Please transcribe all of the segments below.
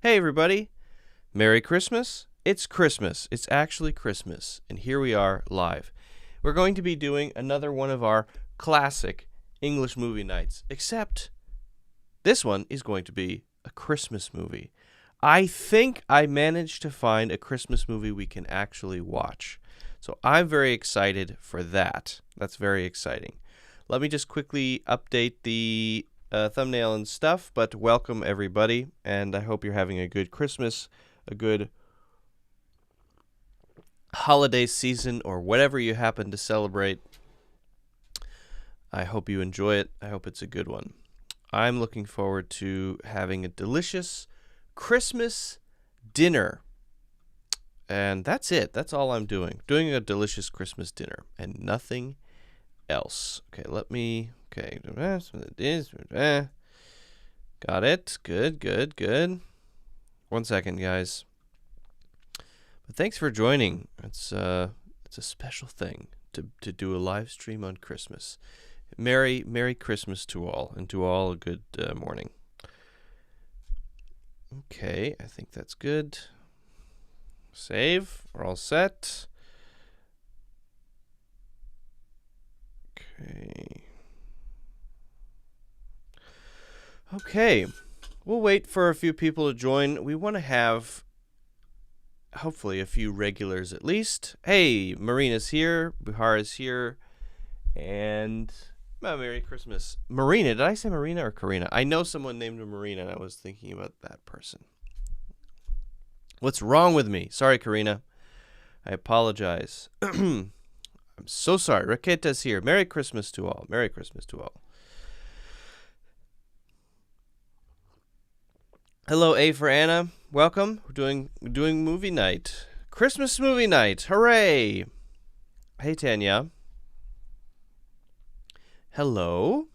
Hey everybody, Merry Christmas. It's Christmas. It's actually Christmas, and here we are live. We're going to be doing another one of our classic English movie nights, except this one is going to be a Christmas movie. I think I managed to find a Christmas movie we can actually watch. So I'm very excited for that. That's very exciting. Let me just quickly update the thumbnail and stuff, but welcome everybody, and I hope you're having a good Christmas, a good holiday season, or whatever you happen to celebrate. I hope you enjoy it. I hope it's a good one. I'm looking forward to having a delicious Christmas dinner. And that's it. That's all I'm doing. Doing a delicious Christmas dinner and nothing else. Okay, okay. Got it. Good. 1 second, guys. But thanks for joining. It's a special thing to do a live stream on Christmas. Merry Christmas to all, and to all a good morning. Okay, I think that's good. Save. We're all set. Okay. We'll wait for a few people to join. We want to have, hopefully, a few regulars at least. Hey, Marina's here. Buhar is here. And Merry Christmas. Marina. Did I say Marina or Karina? I know someone named Marina, and I was thinking about that person. What's wrong with me? Sorry, Karina. I apologize. I'm so sorry. Raqueta's here. Merry Christmas to all. Merry Christmas to all. Hello, A for Anna. Welcome. We're doing movie night. Christmas movie night. Hooray. Hey, Tanya. Hello.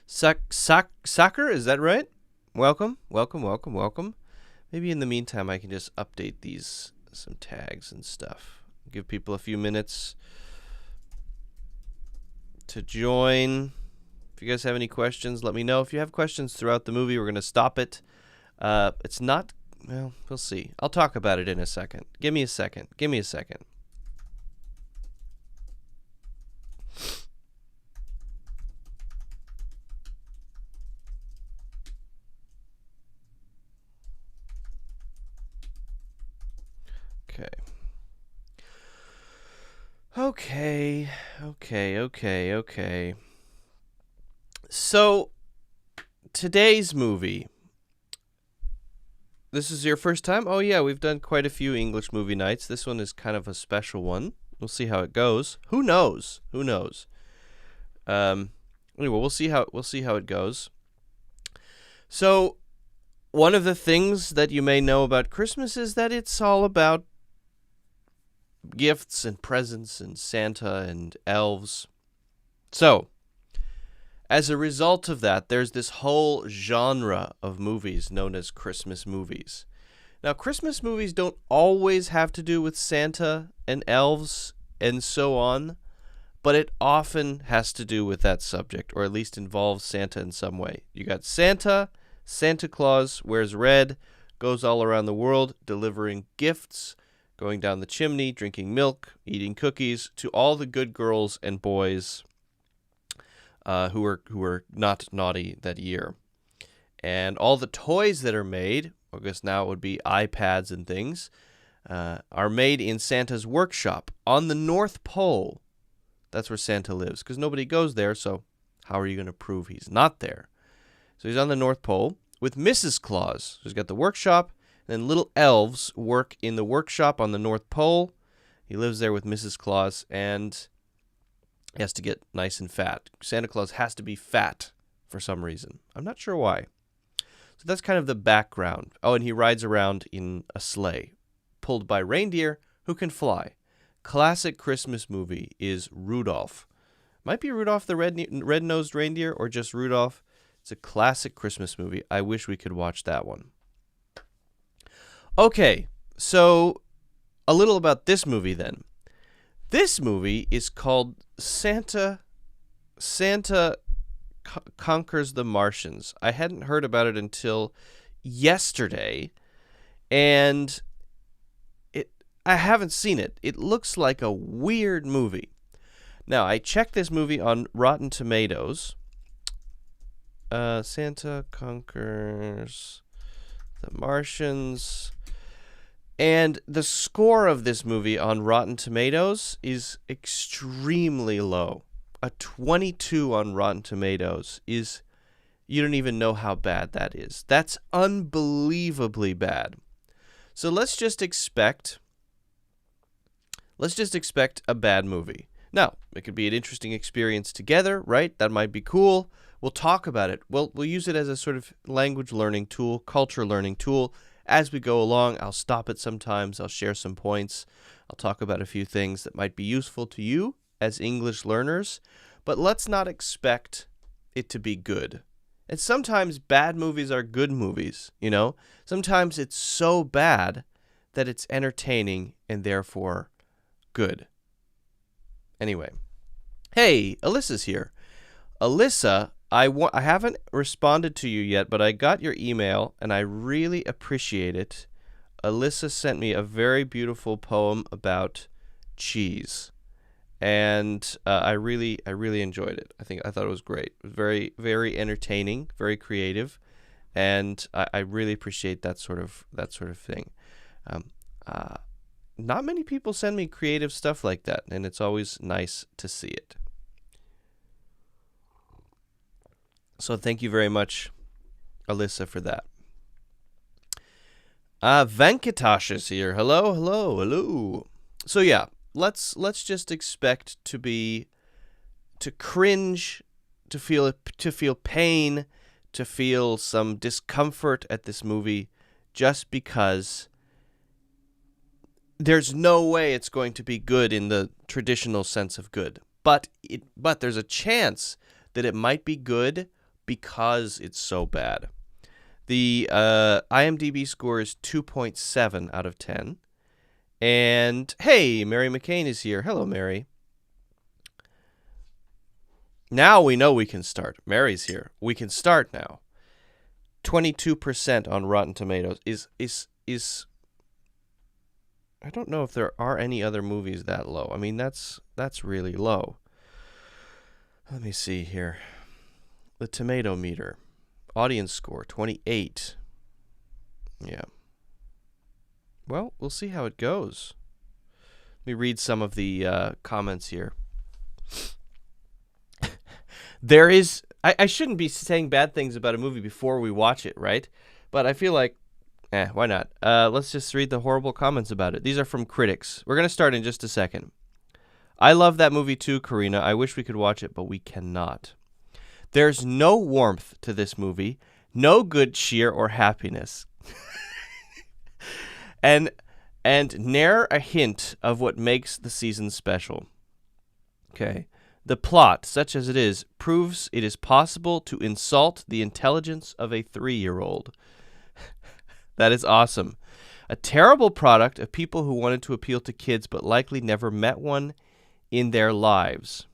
Soccer, is that right? Welcome. Maybe in the meantime I can just update some tags and stuff. Give people a few minutes to join. If you guys have any questions, let me know. If you have questions throughout the movie, we're going to stop it. It's not, well, we'll see. I'll talk about it in a second. Give me a second. Okay. So, today's movie. This is your first time? Oh yeah, we've done quite a few English movie nights. This one is kind of a special one. We'll see how it goes. Who knows? Anyway, we'll see how it goes. So, one of the things that you may know about Christmas is that it's all about gifts and presents and Santa and elves. So, as a result of that, there's this whole genre of movies known as Christmas movies. Now, Christmas movies don't always have to do with Santa and elves and so on, but it often has to do with that subject, or at least involves Santa in some way. You got Santa Claus wears red, goes all around the world delivering gifts, going down the chimney, drinking milk, eating cookies, to all the good girls and boys who were not naughty that year. And all the toys that are made, I guess now it would be iPads and things, are made in Santa's workshop on the North Pole. That's where Santa lives, because nobody goes there, so how are you going to prove he's not there? So he's on the North Pole with Mrs. Claus, who's got the workshop. And then little elves work in the workshop on the North Pole. He lives there with Mrs. Claus, and he has to get nice and fat. Santa Claus has to be fat for some reason. I'm not sure why. So that's kind of the background. Oh, and he rides around in a sleigh, pulled by reindeer who can fly. Classic Christmas movie is Rudolph. Might be Rudolph the red-nosed reindeer, or just Rudolph. It's a classic Christmas movie. I wish we could watch that one. Okay, so a little about this movie then. This movie is called Santa Conquers the Martians. I hadn't heard about it until yesterday, and I haven't seen it. It looks like a weird movie. Now, I checked this movie on Rotten Tomatoes. Santa Conquers the Martians. And the score of this movie on Rotten Tomatoes is extremely low. A 22 on Rotten Tomatoes is, you don't even know how bad that is. That's unbelievably bad. So let's just expect a bad movie. Now, it could be an interesting experience together, right? That might be cool. We'll talk about it. We'll use it as a sort of language learning tool, culture learning tool. As we go along, I'll stop it sometimes. I'll share some points. I'll talk about a few things that might be useful to you as English learners. But let's not expect it to be good. And sometimes bad movies are good movies, you know? Sometimes it's so bad that it's entertaining and therefore good. Anyway. Hey, Alyssa's here. Alyssa, I haven't responded to you yet, but I got your email, and I really appreciate it. Alyssa sent me a very beautiful poem about cheese, and I really enjoyed it. I thought it was great. It was very, very entertaining, very creative, and I really appreciate that sort of thing. Not many people send me creative stuff like that, and it's always nice to see it. So thank you very much, Alyssa, for that. Venkatesh is here. Hello. So yeah, let's just expect to cringe, to feel pain, to feel some discomfort at this movie, just because there's no way it's going to be good in the traditional sense of good. But there's a chance that it might be good because it's so bad. The IMDb score is 2.7 out of 10. And hey, Mary McCain is here. Hello, Mary. Now we know we can start. Mary's here. We can start now. 22% on Rotten Tomatoes is I don't know if there are any other movies that low. I mean, that's really low. Let me see here. The tomato meter. Audience score, 28. Yeah. Well, we'll see how it goes. Let me read some of the comments here. There is... I shouldn't be saying bad things about a movie before we watch it, right? But I feel like... why not? Let's just read the horrible comments about it. These are from critics. We're going to start in just a second. I love that movie too, Karina. I wish we could watch it, but we cannot. There's no warmth to this movie, no good cheer or happiness, and ne'er a hint of what makes the season special. Okay. The plot, such as it is, proves it is possible to insult the intelligence of a 3-year-old. That is awesome. A terrible product of people who wanted to appeal to kids but likely never met one in their lives.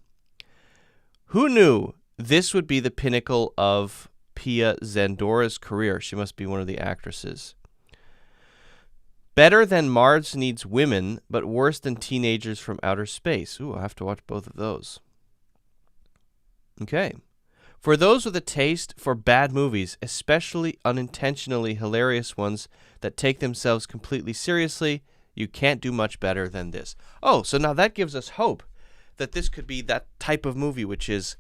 Who knew this would be the pinnacle of Pia Zendora's career? She must be one of the actresses. Better than Mars Needs Women, but worse than Teenagers from Outer Space. Ooh, I'll have to watch both of those. Okay. For those with a taste for bad movies, especially unintentionally hilarious ones that take themselves completely seriously, you can't do much better than this. Oh, so now that gives us hope that this could be that type of movie which is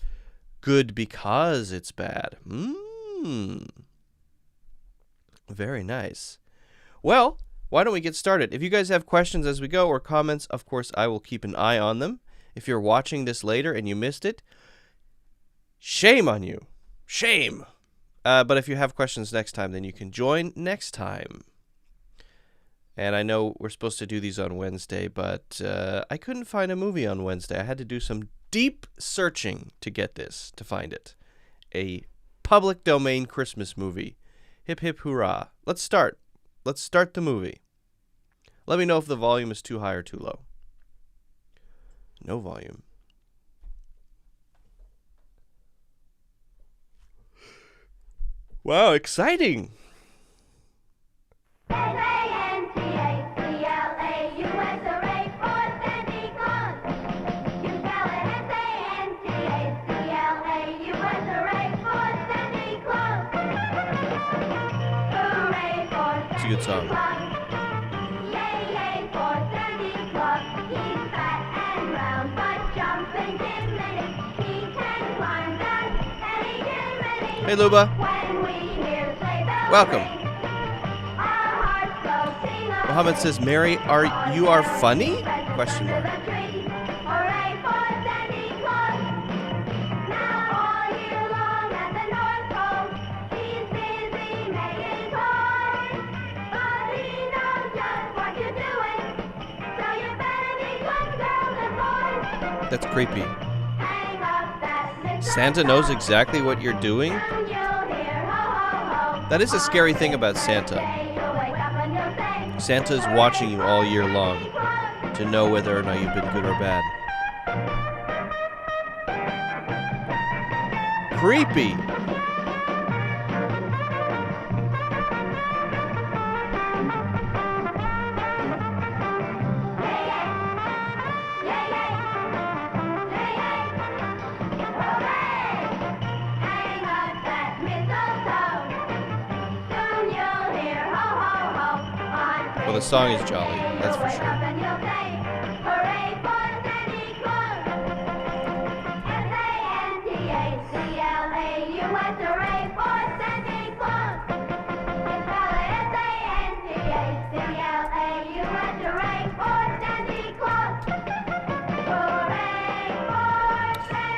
good because it's bad. Very nice. Well, why don't we get started? If you guys have questions as we go or comments, of course, I will keep an eye on them. If you're watching this later and you missed it, shame on you. Shame. But if you have questions next time, then you can join next time. And I know we're supposed to do these on Wednesday, but I couldn't find a movie on Wednesday. I had to do some deep searching to get this, to find it. A public domain Christmas movie. Hip hip hurrah. Let's start. Let's start the movie. Let me know if the volume is too high or too low. No volume. Wow, exciting. It's a good song. Hey, Luba. Welcome. Muhammad says, Mary, you are funny? Question mark. That's creepy. Santa knows exactly what you're doing? That is a scary thing about Santa. Santa is watching you all year long to know whether or not you've been good or bad. Creepy. Well, the song is jolly, that's for sure.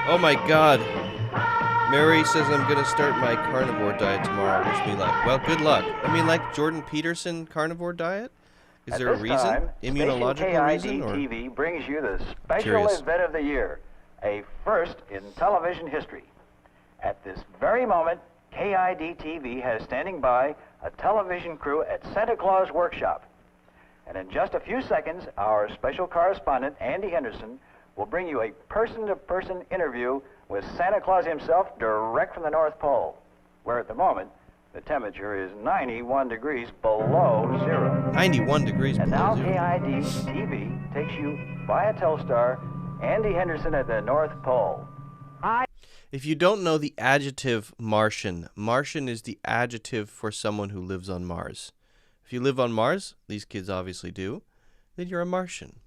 Oh my God. Mary says I'm going to start my carnivore diet tomorrow. Wish me luck. Well, good luck. I mean, like Jordan Peterson carnivore diet? Is there a reason? Immunological reason? Or TV brings you the special event of the year, a first in television history. At this very moment, KID TV has standing by a television crew at Santa Claus Workshop. And in just a few seconds, our special correspondent, Andy Henderson, will bring you a person-to-person interview with Santa Claus himself direct from the North Pole, where at the moment, the temperature is 91 degrees below zero. 91 degrees below zero. And now KID TV takes you via Telstar, Andy Henderson at the North Pole. If you don't know the adjective Martian, Martian is the adjective for someone who lives on Mars. If you live on Mars, these kids obviously do, then you're a Martian.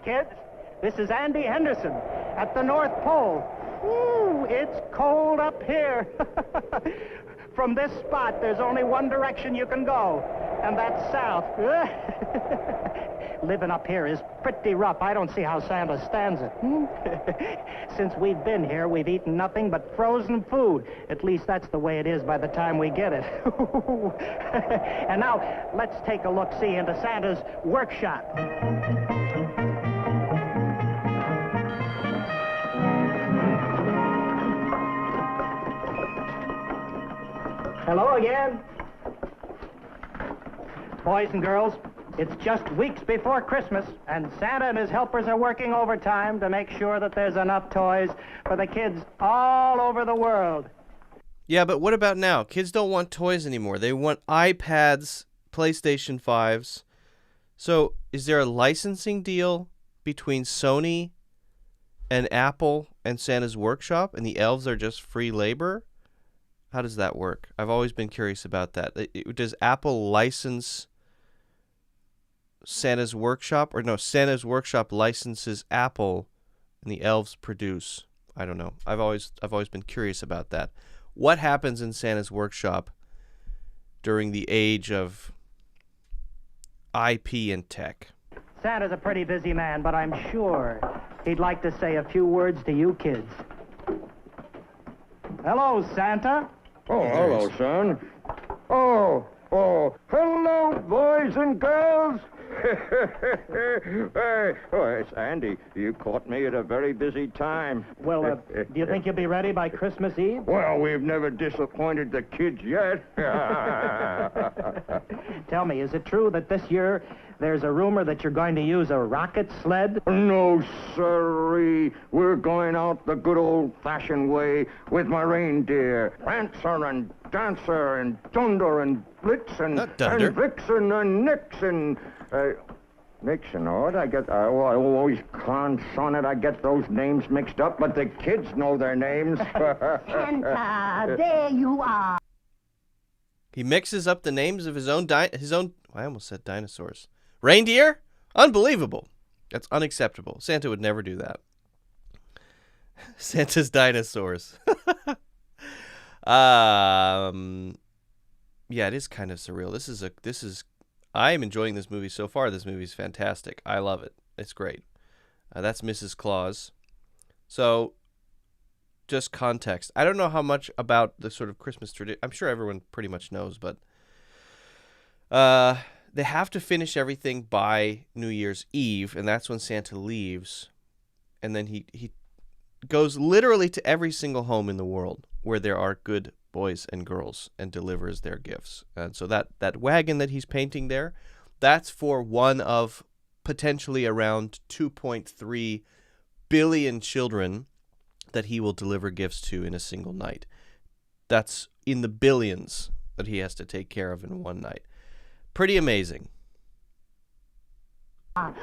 Kids, this is Andy Henderson at the North Pole. Ooh, it's cold up here. From this spot, there's only one direction you can go, and that's south. Living up here is pretty rough. I don't see how Santa stands it. Since we've been here, we've eaten nothing but frozen food. At least that's the way it is by the time we get it. And now, let's take a look-see into Santa's workshop. Hello again. Boys and girls, it's just weeks before Christmas, and Santa and his helpers are working overtime to make sure that there's enough toys for the kids all over the world. Yeah, but what about now? Kids don't want toys anymore. They want iPads, PlayStation 5s. So is there a licensing deal between Sony and Apple and Santa's Workshop, and the elves are just free labor? How does that work? I've always been curious about that. Does Apple license Santa's Workshop? Or no, Santa's Workshop licenses Apple and the elves produce. I don't know. I've always been curious about that. What happens in Santa's Workshop during the age of IP and tech? Santa's a pretty busy man, but I'm sure he'd like to say a few words to you kids. Hello, Santa. Oh, hello, son. Oh, hello, boys and girls. Hey, it's Andy. You caught me at a very busy time. Well, do you think you'll be ready by Christmas Eve? Well, we've never disappointed the kids yet. Tell me, is it true that this year There's a rumor that you're going to use a rocket sled. No, sirree. We're going out the good old-fashioned way with my reindeer. Prancer and Dancer and Dunder and Blitzen and Vixen and Nixon. Nixon, what? I always consonant. I get those names mixed up, but the kids know their names. Santa, there you are. He mixes up the names of his own. I almost said dinosaurs. Reindeer? Unbelievable. That's unacceptable. Santa would never do that. Santa's dinosaurs. Yeah, it is kind of surreal. I am enjoying this movie so far. This movie is fantastic. I love it. It's great. That's Mrs. Claus. So, just context. I don't know how much about the sort of Christmas tradition. I'm sure everyone pretty much knows, but they have to finish everything by New Year's Eve, and that's when Santa leaves. And then he goes literally to every single home in the world where there are good boys and girls and delivers their gifts. And so that wagon that he's painting there, that's for one of potentially around 2.3 billion children that he will deliver gifts to in a single night. That's in the billions that he has to take care of in one night. Pretty amazing.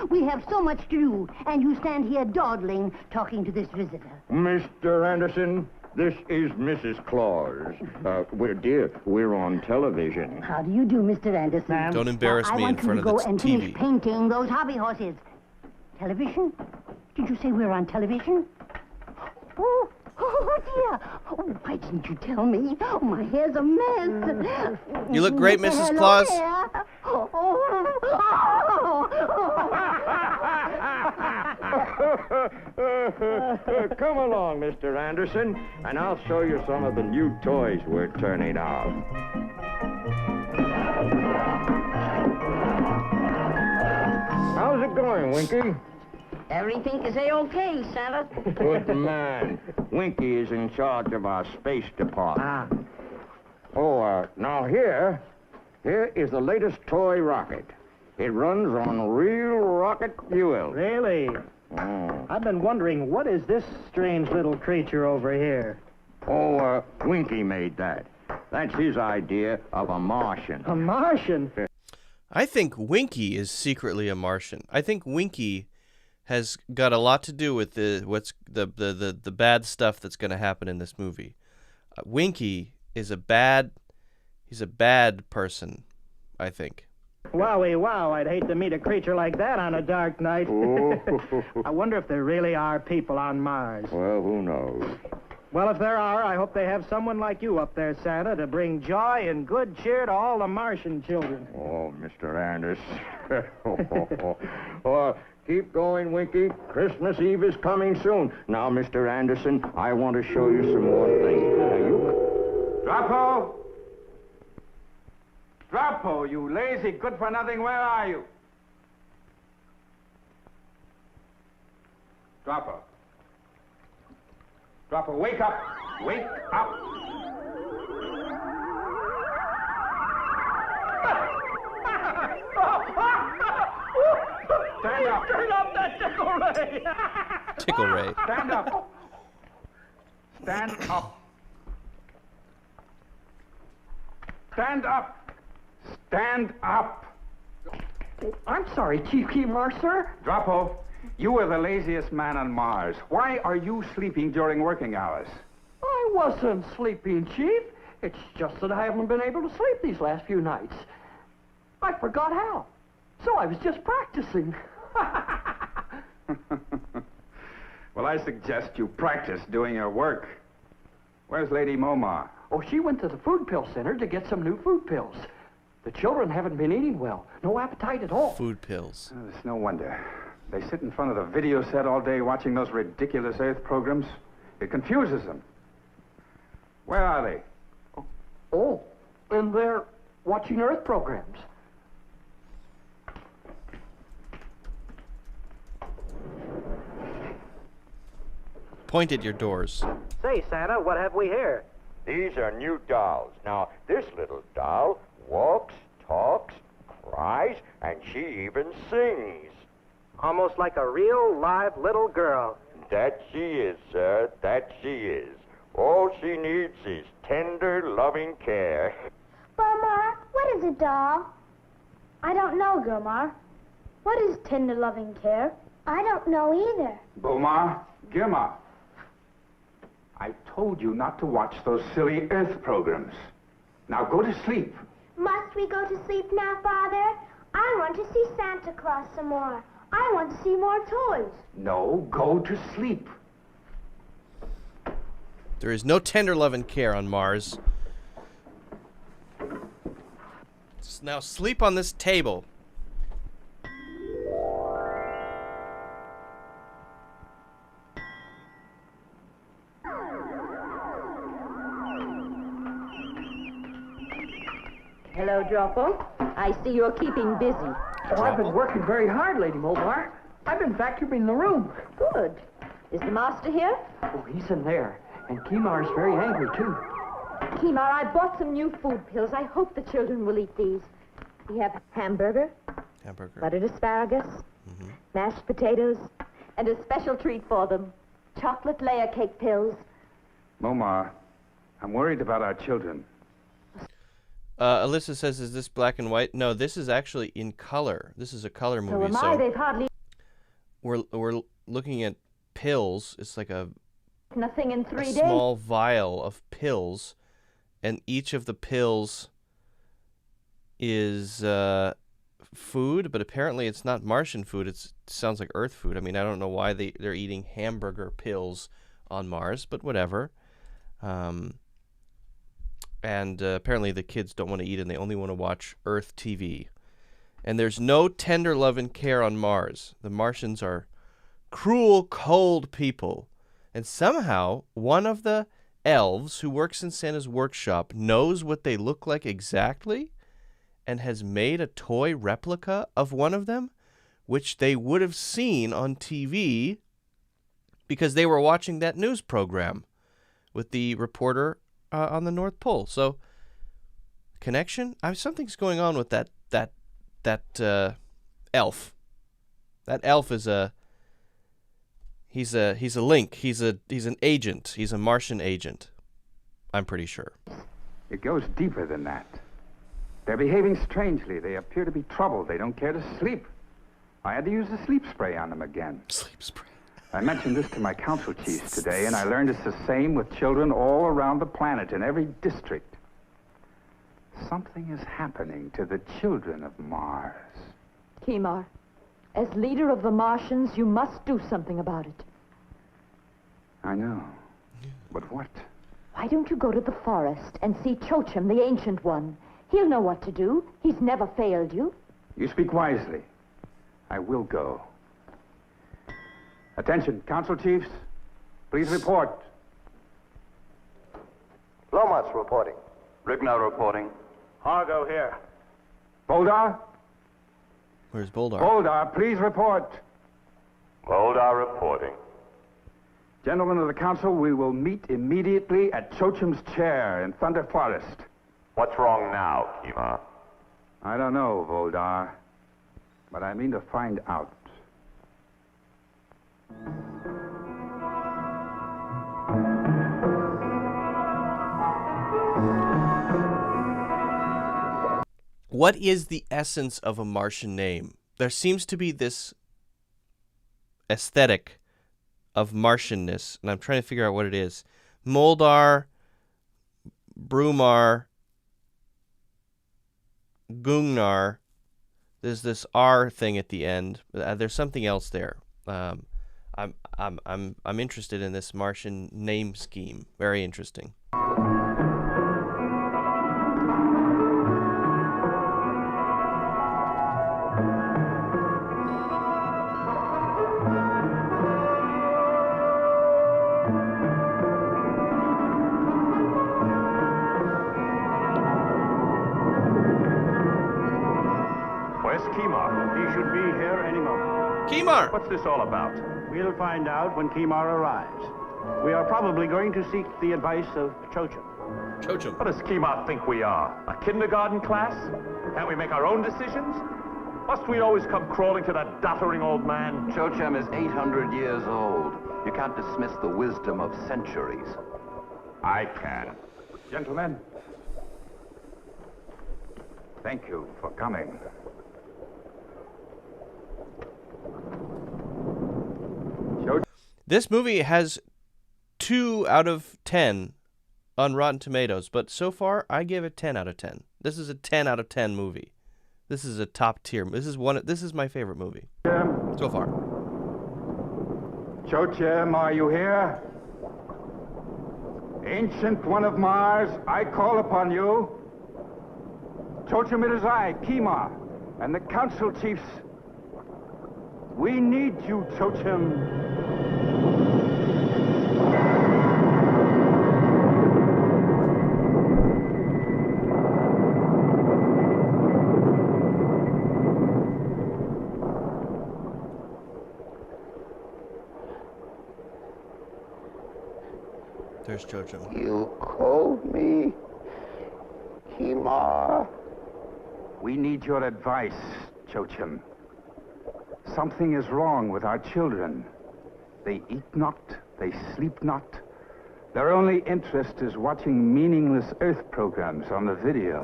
We have so much to do, and you stand here dawdling, talking to this visitor. Mr. Anderson, this is Mrs. Claus. We're on television. How do you do, Mr. Anderson? Don't embarrass me in front of the I want you to go and TV. finish painting those hobby horses. Television? Did you say we're on television? Oh dear. Oh, why didn't you tell me? Oh, my hair's a mess. You look great, Mrs. Hello Claus. there. Come along, Mr. Anderson, and I'll show you some of the new toys we're turning out. How's it going, Winky? Everything is A-OK, Santa. Good man. Winky is in charge of our space department. Now here is the latest toy rocket. It runs on real rocket fuel. Really? Oh. I've been wondering, what is this strange little creature over here? Winky made that. That's his idea of a Martian. A Martian? I think Winky is secretly a Martian. I think Winky has got a lot to do with the bad stuff that's going to happen in this movie. Winky is a bad person, I think. Wowie wow, I'd hate to meet a creature like that on a dark night. I wonder if there really are people on Mars. Well, who knows? Well, if there are, I hope they have someone like you up there, Santa, to bring joy and good cheer to all the Martian children. Oh, Mr. Anderson. Keep going, Winky. Christmas Eve is coming soon. Now, Mr. Anderson, I want to show you some more things. Dropo! Dropo, you lazy good-for-nothing, where are you? Dropo. Dropo, wake up! Wake up! Stand up! Turn off that tickle ray! Tickle Ray. Stand up! Stand up! Stand up! Stand up! I'm sorry, Chief Keemar, sir. Dropo, you were the laziest man on Mars. Why are you sleeping during working hours? I wasn't sleeping, Chief. It's just that I haven't been able to sleep these last few nights. I forgot how. So I was just practicing. Well, I suggest you practice doing your work. Where's Lady Momar? Oh, she went to the food pill center to get some new food pills. The children haven't been eating well. No appetite at all. Food pills. Oh, it's no wonder. They sit in front of the video set all day watching those ridiculous Earth programs. It confuses them. Where are they? Oh, and they're watching Earth programs. Point at your doors. Say, Santa, what have we here? These are new dolls. Now, this little doll walks, talks, Right, and she even sings. Almost like a real, live little girl. That she is, sir, that she is. All she needs is tender, loving care. Bomar, what is a doll? I don't know, Gilmar. What is tender loving care? I don't know either. Bomar, Gilmar, I told you not to watch those silly Earth programs. Now go to sleep. Must we go to sleep now, Father? I want to see Santa Claus some more. I want to see more toys. No, go to sleep. There is no tender love and care on Mars. Now sleep on this table. Hello, Dropo. I see you're keeping busy. Oh, I've been working very hard, Lady Mulbar. I've been vacuuming the room. Good. Is the master here? Oh, he's in there. And Kimar's very angry, too. Kimar, I bought some new food pills. I hope the children will eat these. We have hamburger, buttered asparagus, mashed potatoes, and a special treat for them, chocolate layer cake pills. Momar, I'm worried about our children. Alyssa says, is this black and white? No, this is actually in color. This is a color movie. So am I. They've hardly... We're looking at pills. It's like nothing in 3 days. Small vial of pills, and each of the pills is food, but apparently it's not Martian food. It sounds like Earth food. I mean, I don't know why they're eating hamburger pills on Mars, but whatever. And apparently the kids don't want to eat and they only want to watch Earth TV. And there's no tender love and care on Mars. The Martians are cruel, cold people. And somehow one of the elves who works in Santa's workshop knows what they look like exactly and has made a toy replica of one of them, which they would have seen on TV because they were watching that news program with the reporter on the North Pole. So, connection? Something's going on with that elf. That elf is he's a link. He's an agent. He's a Martian agent. I'm pretty sure. It goes deeper than that. They're behaving strangely. They appear to be troubled. They don't care to sleep. I had to use the sleep spray on them again. Sleep spray. I mentioned this to my council chiefs today, and I learned it's the same with children all around the planet, in every district. Something is happening to the children of Mars. Kimar, as leader of the Martians, you must do something about it. I know. But what? Why don't you go to the forest and see Chochim, the Ancient One? He'll know what to do. He's never failed you. You speak wisely. I will go. Attention, council chiefs. Please report. Lomas reporting. Rignall reporting. Hargo here. Boldar? Where's Boldar? Boldar, please report. Boldar reporting. Gentlemen of the council, we will meet immediately at Chochim's chair in Thunder Forest. What's wrong now, Kima? I don't know, Voldar, but I mean to find out. What is the essence of a Martian name? There seems to be this aesthetic of Martianness, and I'm trying to figure out what it is. Moldar, Brumar, Gungnar. There's this R thing at the end. There's something else there. I'm interested in this Martian name scheme. Very interesting. Where's Kimar? He should be here any moment. Kimar! What's this all about? We'll find out when Kimar arrives. We are probably going to seek the advice of Chochim. Chochum. What does Kima think we are? A kindergarten class? Can't we make our own decisions? Must we always come crawling to that doddering old man? Chochum is 800 years old. You can't dismiss the wisdom of centuries. I can. Gentlemen, thank you for coming. This movie has 2 out of 10 on Rotten Tomatoes, but so far I give it 10 out of 10. This is a 10 out of 10 movie. This is a top tier. This is my favorite movie so far. Chochum, are you here? Ancient One of Mars, I call upon you. Chochum, it is I, Kima, and the council chiefs. We need you, Chochum. There's Chochum. You called me, Kima. We need your advice, Chochum. Something is wrong with our children. They eat not, they sleep not. Their only interest is watching meaningless Earth programs on the video.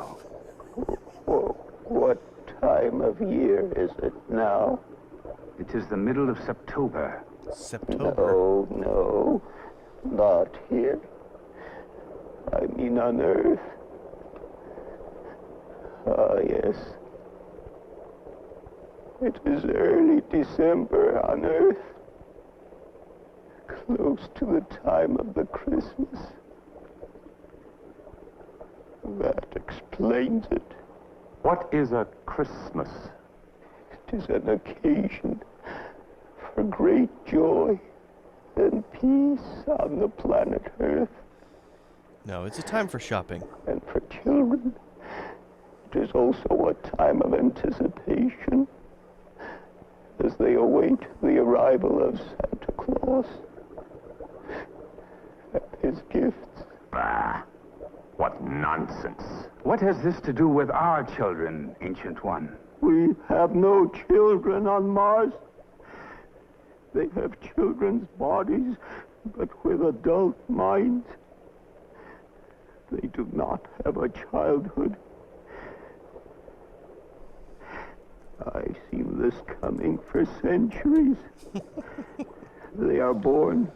What time of year is it now? It is the middle of September. No, not here. I mean on Earth. Ah, yes. It is early December on Earth, close to the time of the Christmas. That explains it. What is a Christmas? It is an occasion for great joy and peace on the planet Earth. No, it's a time for shopping. And for children, it is also a time of anticipation as they await the arrival of Santa Claus and his gifts. Bah, what nonsense. What has this to do with our children, Ancient One? We have no children on Mars. They have children's bodies, but with adult minds. They do not have a childhood. I've seen this coming for centuries. They are born.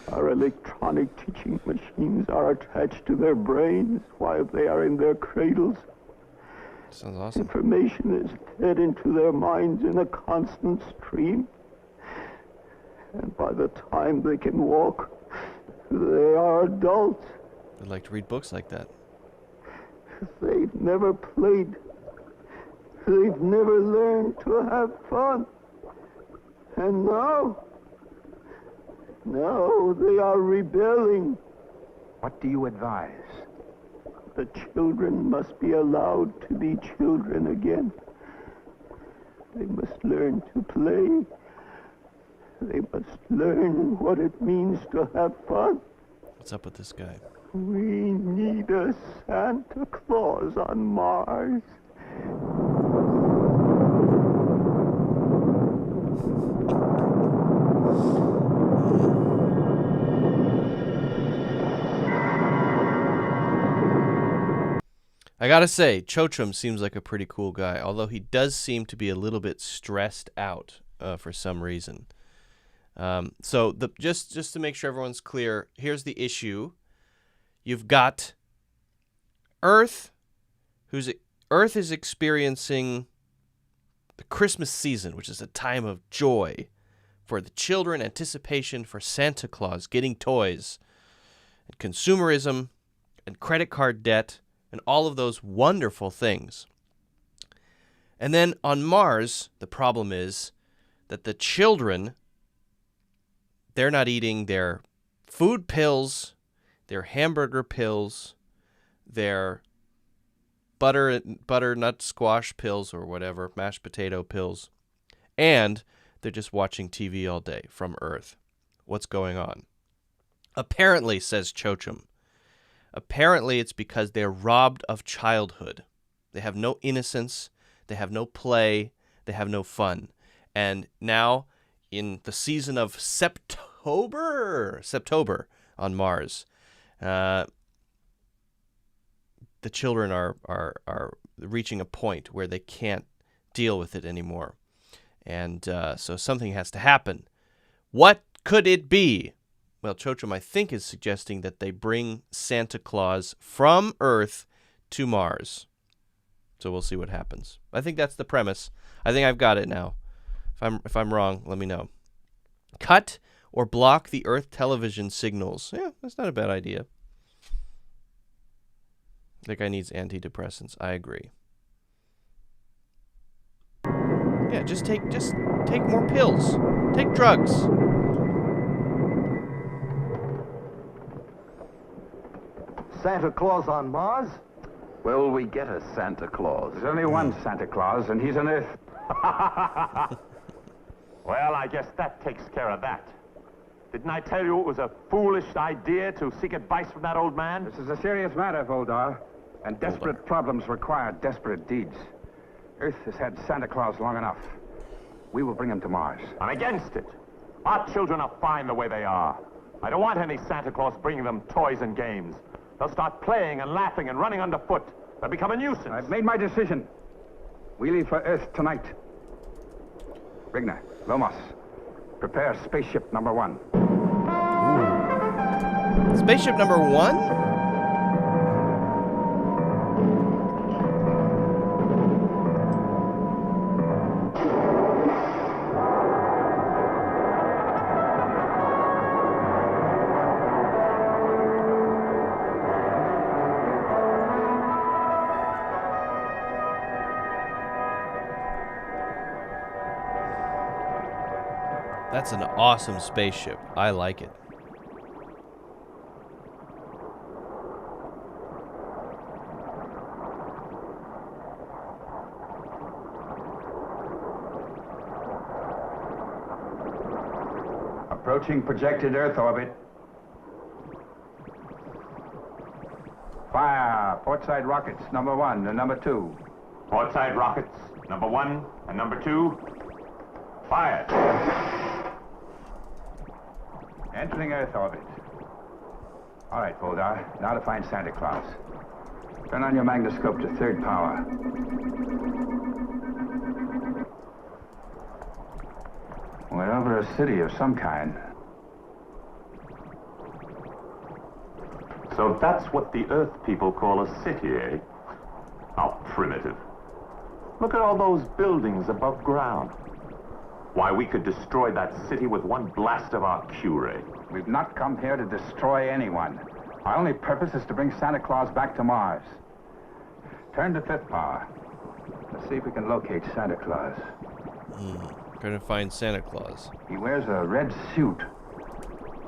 Our electronic teaching machines are attached to their brains while they are in their cradles. Sounds awesome. Information is fed into their minds in a constant stream. And by the time they can walk, they are adults. I'd like to read books like that. They've never played. They've never learned to have fun. And now they are rebelling. What do you advise? The children must be allowed to be children again. They must learn to play. They must learn what it means to have fun. What's up with this guy? We need a Santa Claus on Mars. I gotta say, Chochum seems like a pretty cool guy, although he does seem to be a little bit stressed out for some reason. So just to make sure everyone's clear, here's the issue. You've got Earth is experiencing the Christmas season, which is a time of joy for the children, anticipation for Santa Claus, getting toys, and consumerism, and credit card debt, and all of those wonderful things. And then on Mars, the problem is that the children, they're not eating their food pills, their hamburger pills, their butternut squash pills or whatever, mashed potato pills, and they're just watching TV all day from Earth. What's going on? Apparently, says Chochum, Apparently, it's because they're robbed of childhood. They have no innocence. They have no play. They have no fun. And now, in the season of September on Mars, the children are reaching a point where they can't deal with it anymore. And so something has to happen. What could it be? Well, Chochum, I think, is suggesting that they bring Santa Claus from Earth to Mars. So we'll see what happens. I think that's the premise. I think I've got it now. If I'm wrong, let me know. Cut or block the Earth television signals. Yeah, that's not a bad idea. That guy needs antidepressants. I agree. Yeah, just take more pills. Take drugs. Santa Claus on Mars? Will we get a Santa Claus? There's only one Santa Claus, and he's on Earth. Well, I guess that takes care of that. Didn't I tell you it was a foolish idea to seek advice from that old man? This is a serious matter, Voldar, and desperate problems require desperate deeds. Earth has had Santa Claus long enough. We will bring him to Mars. I'm against it. Our children are fine the way they are. I don't want any Santa Claus bringing them toys and games. They'll start playing and laughing and running underfoot. They'll become a nuisance. I've made my decision. We leave for Earth tonight. Rigna, Lomos, prepare spaceship number 1. Ooh. Spaceship number 1? That's an awesome spaceship. I like it. Approaching projected Earth orbit. Fire! Portside rockets, number 1 and number 2. Portside rockets, number 1 and number 2. Fired. Entering Earth orbit. All right, Voldar. Now to find Santa Claus. Turn on your magnascope to 3rd power. We're over a city of some kind. So that's what the Earth people call a city, eh? How primitive. Look at all those buildings above ground. Why, we could destroy that city with one blast of our Q-ray. We've not come here to destroy anyone. Our only purpose is to bring Santa Claus back to Mars. Turn to 5th power. Let's see if we can locate Santa Claus. Gonna find Santa Claus. He wears a red suit,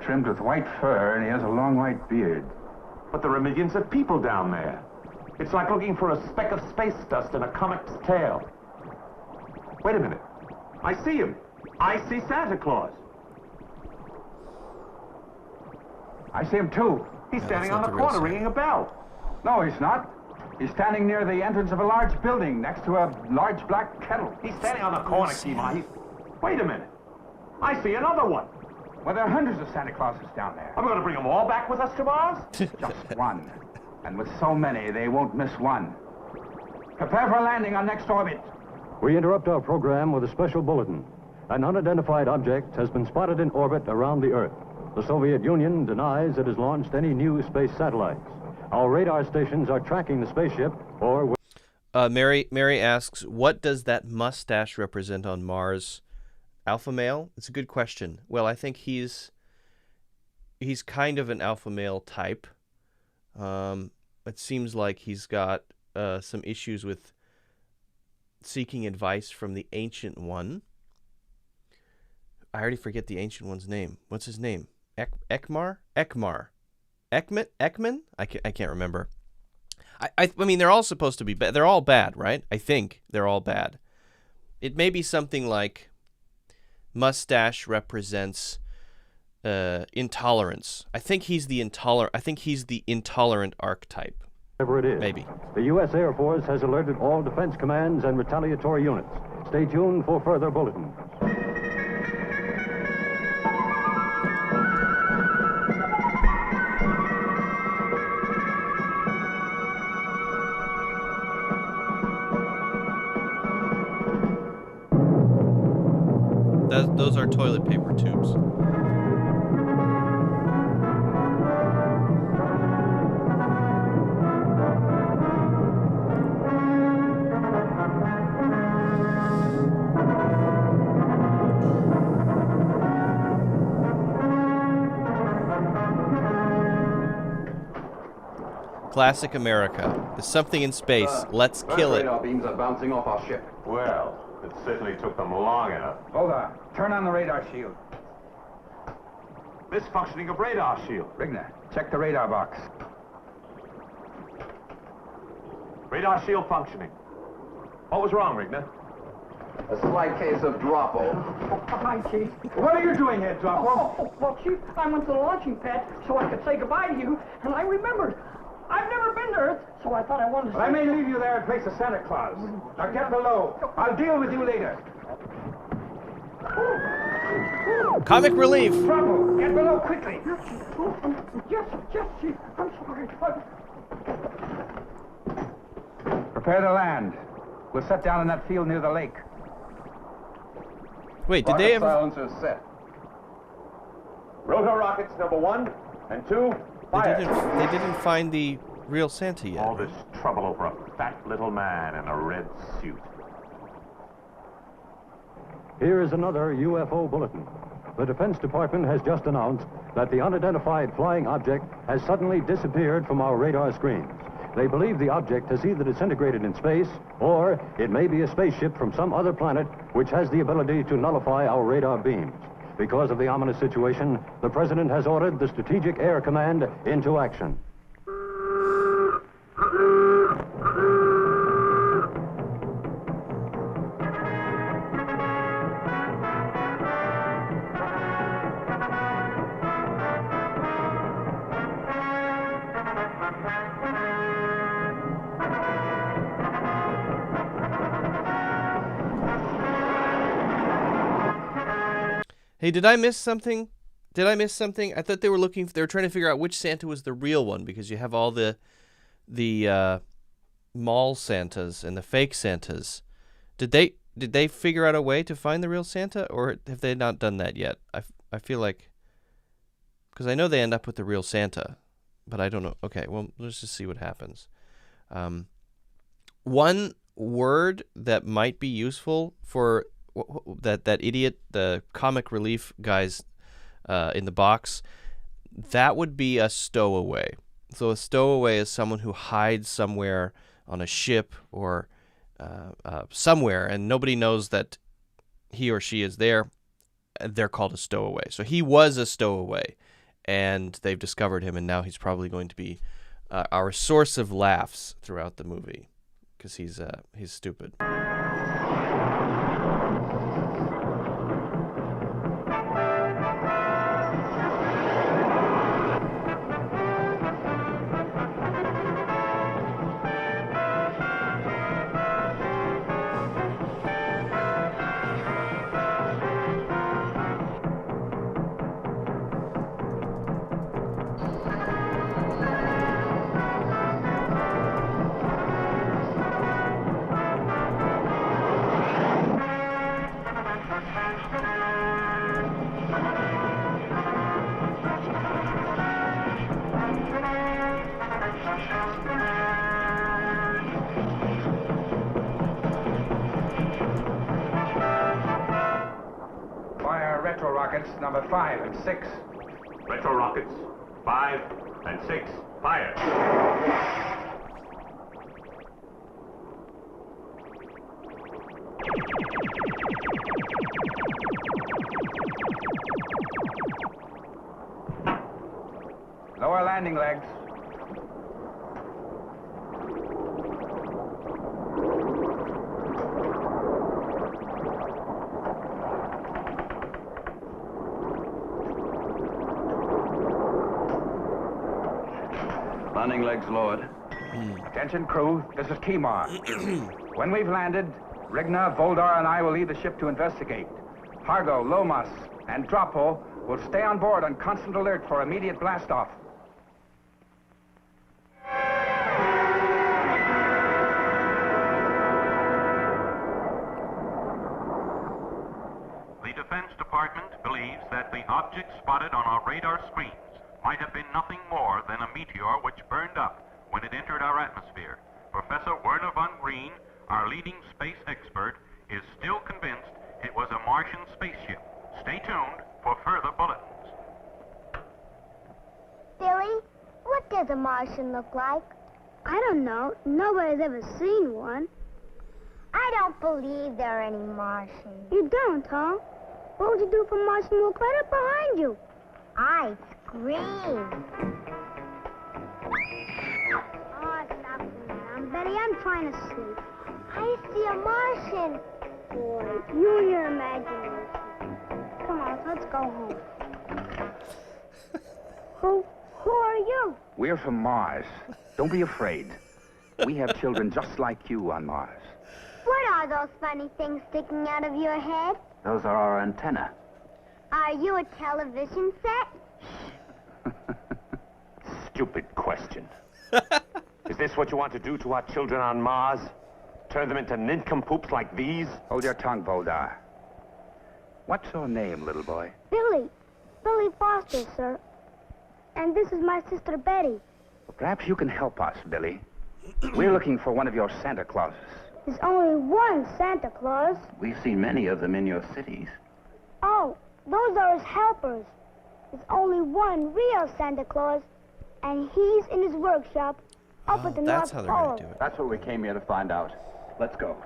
trimmed with white fur, and he has a long white beard. But there are millions of people down there. It's like looking for a speck of space dust in a comic's tail. Wait a minute. I see him. I see Santa Claus. I see him too. He's standing on the corner ringing a bell. No, he's not. He's standing near the entrance of a large building next to a large black kettle. He's standing on the corner, Kima. Wait a minute. I see another one. Well, there are hundreds of Santa Clauses down there. Are we going to bring them all back with us to Mars? Just one. And with so many, they won't miss one. Prepare for landing on next orbit. We interrupt our program with a special bulletin. An unidentified object has been spotted in orbit around the Earth. The Soviet Union denies it has launched any new space satellites. Our radar stations are tracking the spaceship, or... Mary asks, what does that mustache represent on Mars? Alpha male? It's a good question. Well, I think he's kind of an alpha male type. It seems like he's got some issues with seeking advice from the Ancient One. I already forget the Ancient One's name. What's his name? Ekman? I can't remember. I mean, they're all supposed to be bad. They're all bad, right? I think they're all bad. It may be something like mustache represents intolerance. I think he's the intolerant archetype. Whatever it is. Maybe. The U.S. Air Force has alerted all defense commands and retaliatory units. Stay tuned for further bulletins. Those are toilet paper tubes. Classic America. There's something in space. Let's kill it. Radar beams are bouncing off our ship. Well, it certainly took them long enough. Hold on. Turn on the radar shield. Misfunctioning of radar shield. Rigner, check the radar box. Radar shield functioning. What was wrong, Rigner? A slight case of Dropo. Hi, Chief. What are you doing here, Dropo? Well, Chief, I went to the launching pad so I could say goodbye to you, and I remembered. I've never been to Earth, so I thought I wanted to Well, I may leave you there in place of Santa Claus. Now get below. I'll deal with you later. Comic relief. Dropo, get below quickly. Yes, Chief. I'm sorry. Prepare to land. We'll set down in that field near the lake. Wait, did they ever... Silencers set. Rotor rockets number 1 and 2, fire. They didn't find the real Santa yet. All this trouble over a fat little man in a red suit. Here is another UFO bulletin. The Defense Department has just announced that the unidentified flying object has suddenly disappeared from our radar screens. They believe the object has either disintegrated in space, or it may be a spaceship from some other planet which has the ability to nullify our radar beams. Because of the ominous situation, the President has ordered the Strategic Air Command into action. Hey, did I miss something? I thought they were trying to figure out which Santa was the real one, because you have all the mall Santas and the fake Santas. Did they figure out a way to find the real Santa, or have they not done that yet? I feel like, because I know they end up with the real Santa, but I don't know. Okay, well, let's just see what happens. One word that might be useful for that idiot, the comic relief guys in the box, that would be a stowaway. So a stowaway is someone who hides somewhere on a ship or somewhere, and nobody knows that he or she is there. They're called a stowaway. So he was a stowaway, and they've discovered him, and now he's probably going to be our source of laughs throughout the movie, because he's stupid. Retro rockets number 5 and 6. Retro rockets 5 and 6, fire. Lower landing legs. landing legs lowered. Attention, crew. This is Kemar. When we've landed, Rigna, Voldar, and I will leave the ship to investigate. Hargo, Lomas, and Dropo will stay on board on constant alert for immediate blast-off. The Defense Department believes that the object spotted on our radar screens might have been nothing more than a meteor which burned up when it entered our atmosphere. Professor Werner von Green, our leading space expert, is still convinced it was a Martian spaceship. Stay tuned for further bulletins. Billy, what does a Martian look like? I don't know. Nobody's ever seen one. I don't believe there are any Martians. You don't, huh? What would you do if a Martian walked right up behind you? I'd scream. Oh, stop now. Betty, I'm trying to sleep. I see a Martian. Boy, you and your imagination. Come on, let's go home. Who are you? We're from Mars. Don't be afraid. We have children just like you on Mars. What are those funny things sticking out of your head? Those are our antennae. Are you a television set? Stupid question. Is this what you want to do to our children on Mars? Turn them into nincompoops like these? Hold your tongue, Voldar. What's your name, little boy? Billy. Billy Foster, sir. And this is my sister Betty. Perhaps you can help us, Billy. We're looking for one of your Santa Clauses. There's only one Santa Claus. We've seen many of them in your cities. Oh, those are his helpers. There's only one real Santa Claus, and he's in his workshop up at the North How they're Pole. gonna do it. That's what we came here to find out. Let's go.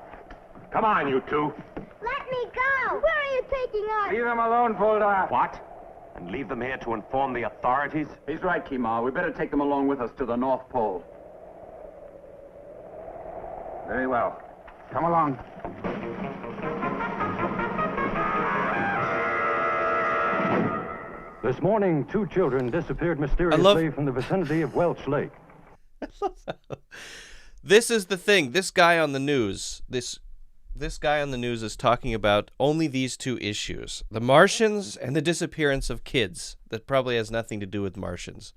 Come on, you two. Let me go! Where are you taking us? Leave them alone, Voldar. What? And leave them here to inform the authorities? He's right, Kemar. We better take them along with us to the North Pole. Very well. Come along. This morning, 2 children disappeared mysteriously from the vicinity of Welch Lake. This is the thing. This guy on the news, this guy on the news is talking about only these 2 issues. The Martians and the disappearance of kids. That probably has nothing to do with Martians.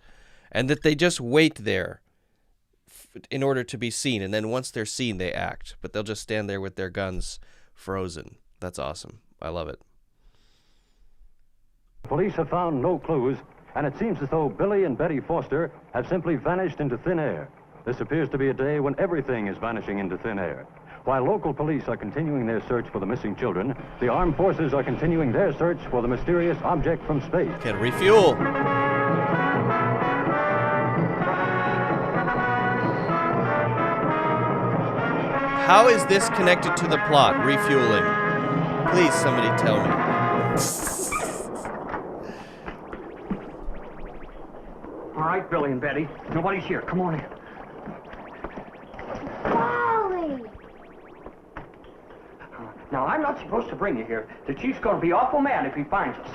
And that they just wait there in order to be seen. And then once they're seen, they act. But they'll just stand there with their guns frozen. That's awesome. I love it. Police have found no clues, and it seems as though Billy and Betty Foster have simply vanished into thin air. This appears to be a day when everything is vanishing into thin air. While local police are continuing their search for the missing children, the armed forces are continuing their search for the mysterious object from space. Can refuel. How is this connected to the plot? Refueling. Please, somebody tell me. All right, Billy and Betty. Nobody's here. Come on in. Wally! Now, I'm not supposed to bring you here. The chief's going to be awful mad if he finds us.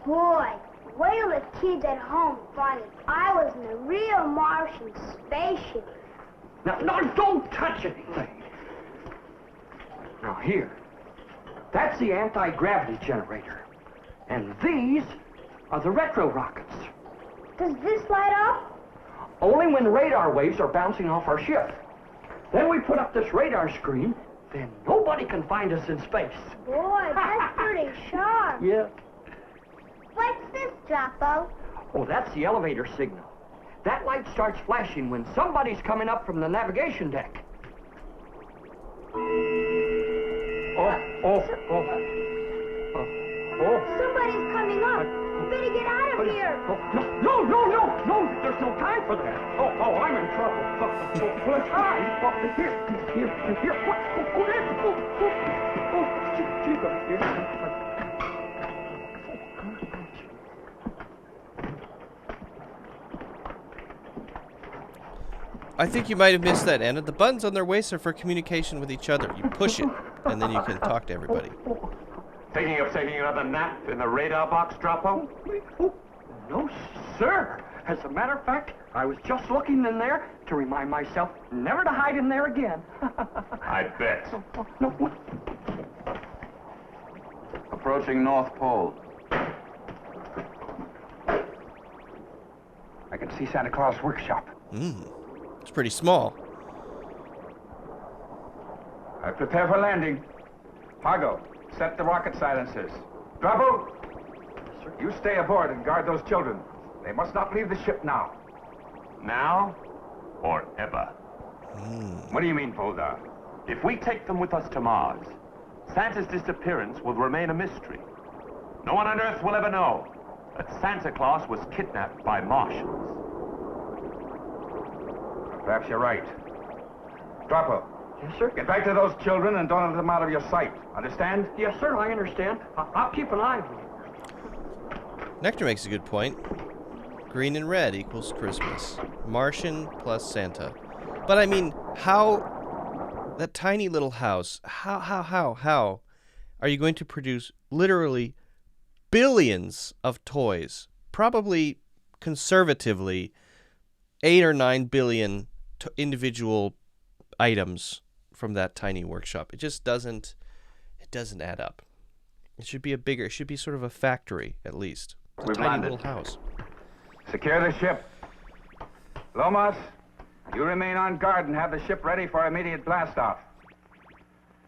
Boy, wait till the kids at home find it. I was in a real Martian spaceship. Now, don't touch anything. Now, here. That's the anti-gravity generator. And these are the retro rockets. Does this light up? Only when radar waves are bouncing off our ship. Then we put up this radar screen, then nobody can find us in space. Boy, that's pretty sharp. Yeah. What's this, Dropo? Oh, that's the elevator signal. That light starts flashing when somebody's coming up from the navigation deck. Somebody's coming up. You better get out of here. No. There's no time for that. Oh, I'm in trouble. Let's hide. Here. I think you might have missed that, Anna. The buttons on their waists are for communication with each other. You push it, and then you can talk to everybody. Thinking of taking another nap in the radar box, Dropo? No, sir. As a matter of fact, I was just looking in there to remind myself never to hide in there again. I bet. No. Approaching North Pole. I can see Santa Claus' workshop. It's pretty small. I prepare for landing. Hargo, set the rocket silencers. Dropo, you stay aboard and guard those children. They must not leave the ship now. Now or ever. What do you mean, Voldar? If we take them with us to Mars, Santa's disappearance will remain a mystery. No one on Earth will ever know that Santa Claus was kidnapped by Martians. Perhaps you're right. Dropo. Yes, sir. Get back to those children and don't let them out of your sight. Understand? Yes, sir, I understand. I'll keep an eye on them. Nectar makes a good point. Green and red equals Christmas. Martian plus Santa. But I mean, how... That tiny little house, how are you going to produce literally billions of toys? Probably, conservatively, 8 or 9 billion individual items from that tiny workshop. It just doesn't add up. It should be it should be sort of a factory, at least. It's a We've tiny landed. little house. Secure the ship. Lomas, you remain on guard and have the ship ready for immediate blast-off.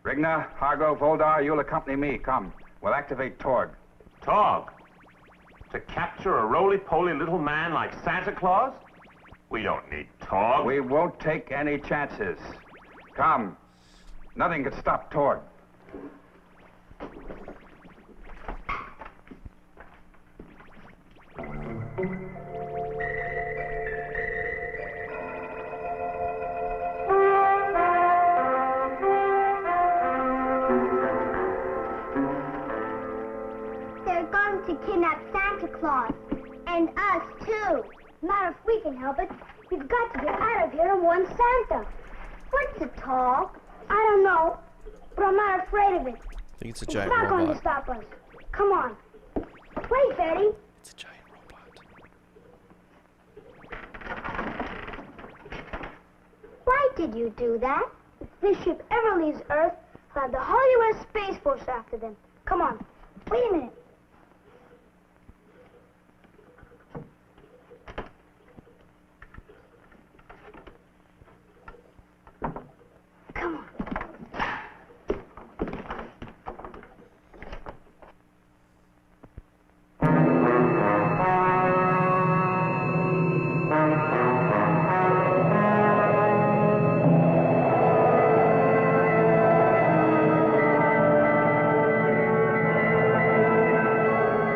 Rigna, Hargo, Voldar, you'll accompany me. Come. We'll activate Torg. Torg? To capture a roly-poly little man like Santa Claus? We don't need Torg. We won't take any chances. Come. Nothing could stop Torg. They're going to kidnap Santa Claus. And us, too. Not if we can help it. We've got to get out of here and warn Santa. What's it, Tall? I don't know, but I'm not afraid of it. I think it's a giant It's not going to robot. stop us. Come on. Wait, Betty. It's a giant robot. Why did you do that? If this ship ever leaves Earth, we'll have the whole U.S. Space Force after them. Come on. Wait a minute. Come on.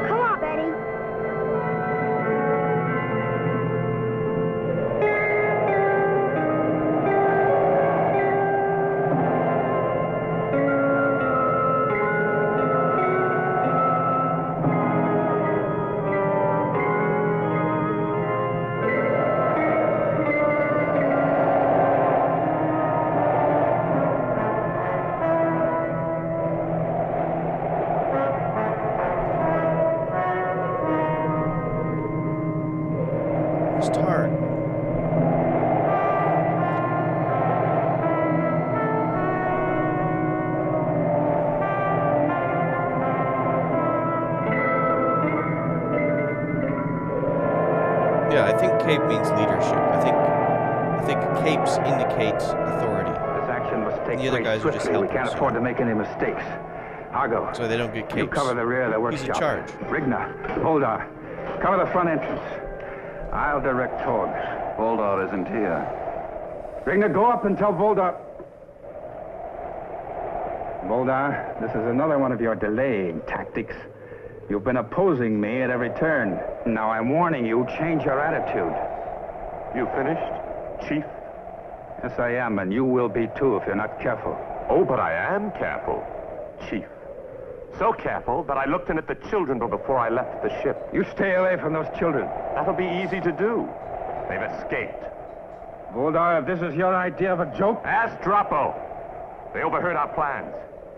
Come on, Betty. It's Targ. Yeah, I think cape means leadership. I think capes indicate authority. This action must take The other place guys are just swiftly. We helpers, can't you afford know. to make any mistakes. Hargo, So they don't get capes. you cover the rear of the Who's workshop. in charge? Rigna, Voldar, cover the front entrance. I'll direct Torg. Voldar isn't here. Rigna, go up and tell Voldar. Voldar, this is another one of your delaying tactics. You've been opposing me at every turn. Now I'm warning you, change your attitude. You finished, Chief? Yes, I am, and you will be too if you're not careful. Oh, but I am careful, Chief. So careful that I looked in at the children before I left the ship. You stay away from those children. That'll be easy to do. They've escaped. Voldar, if this is your idea of a joke... Ask Dropo. They overheard our plans.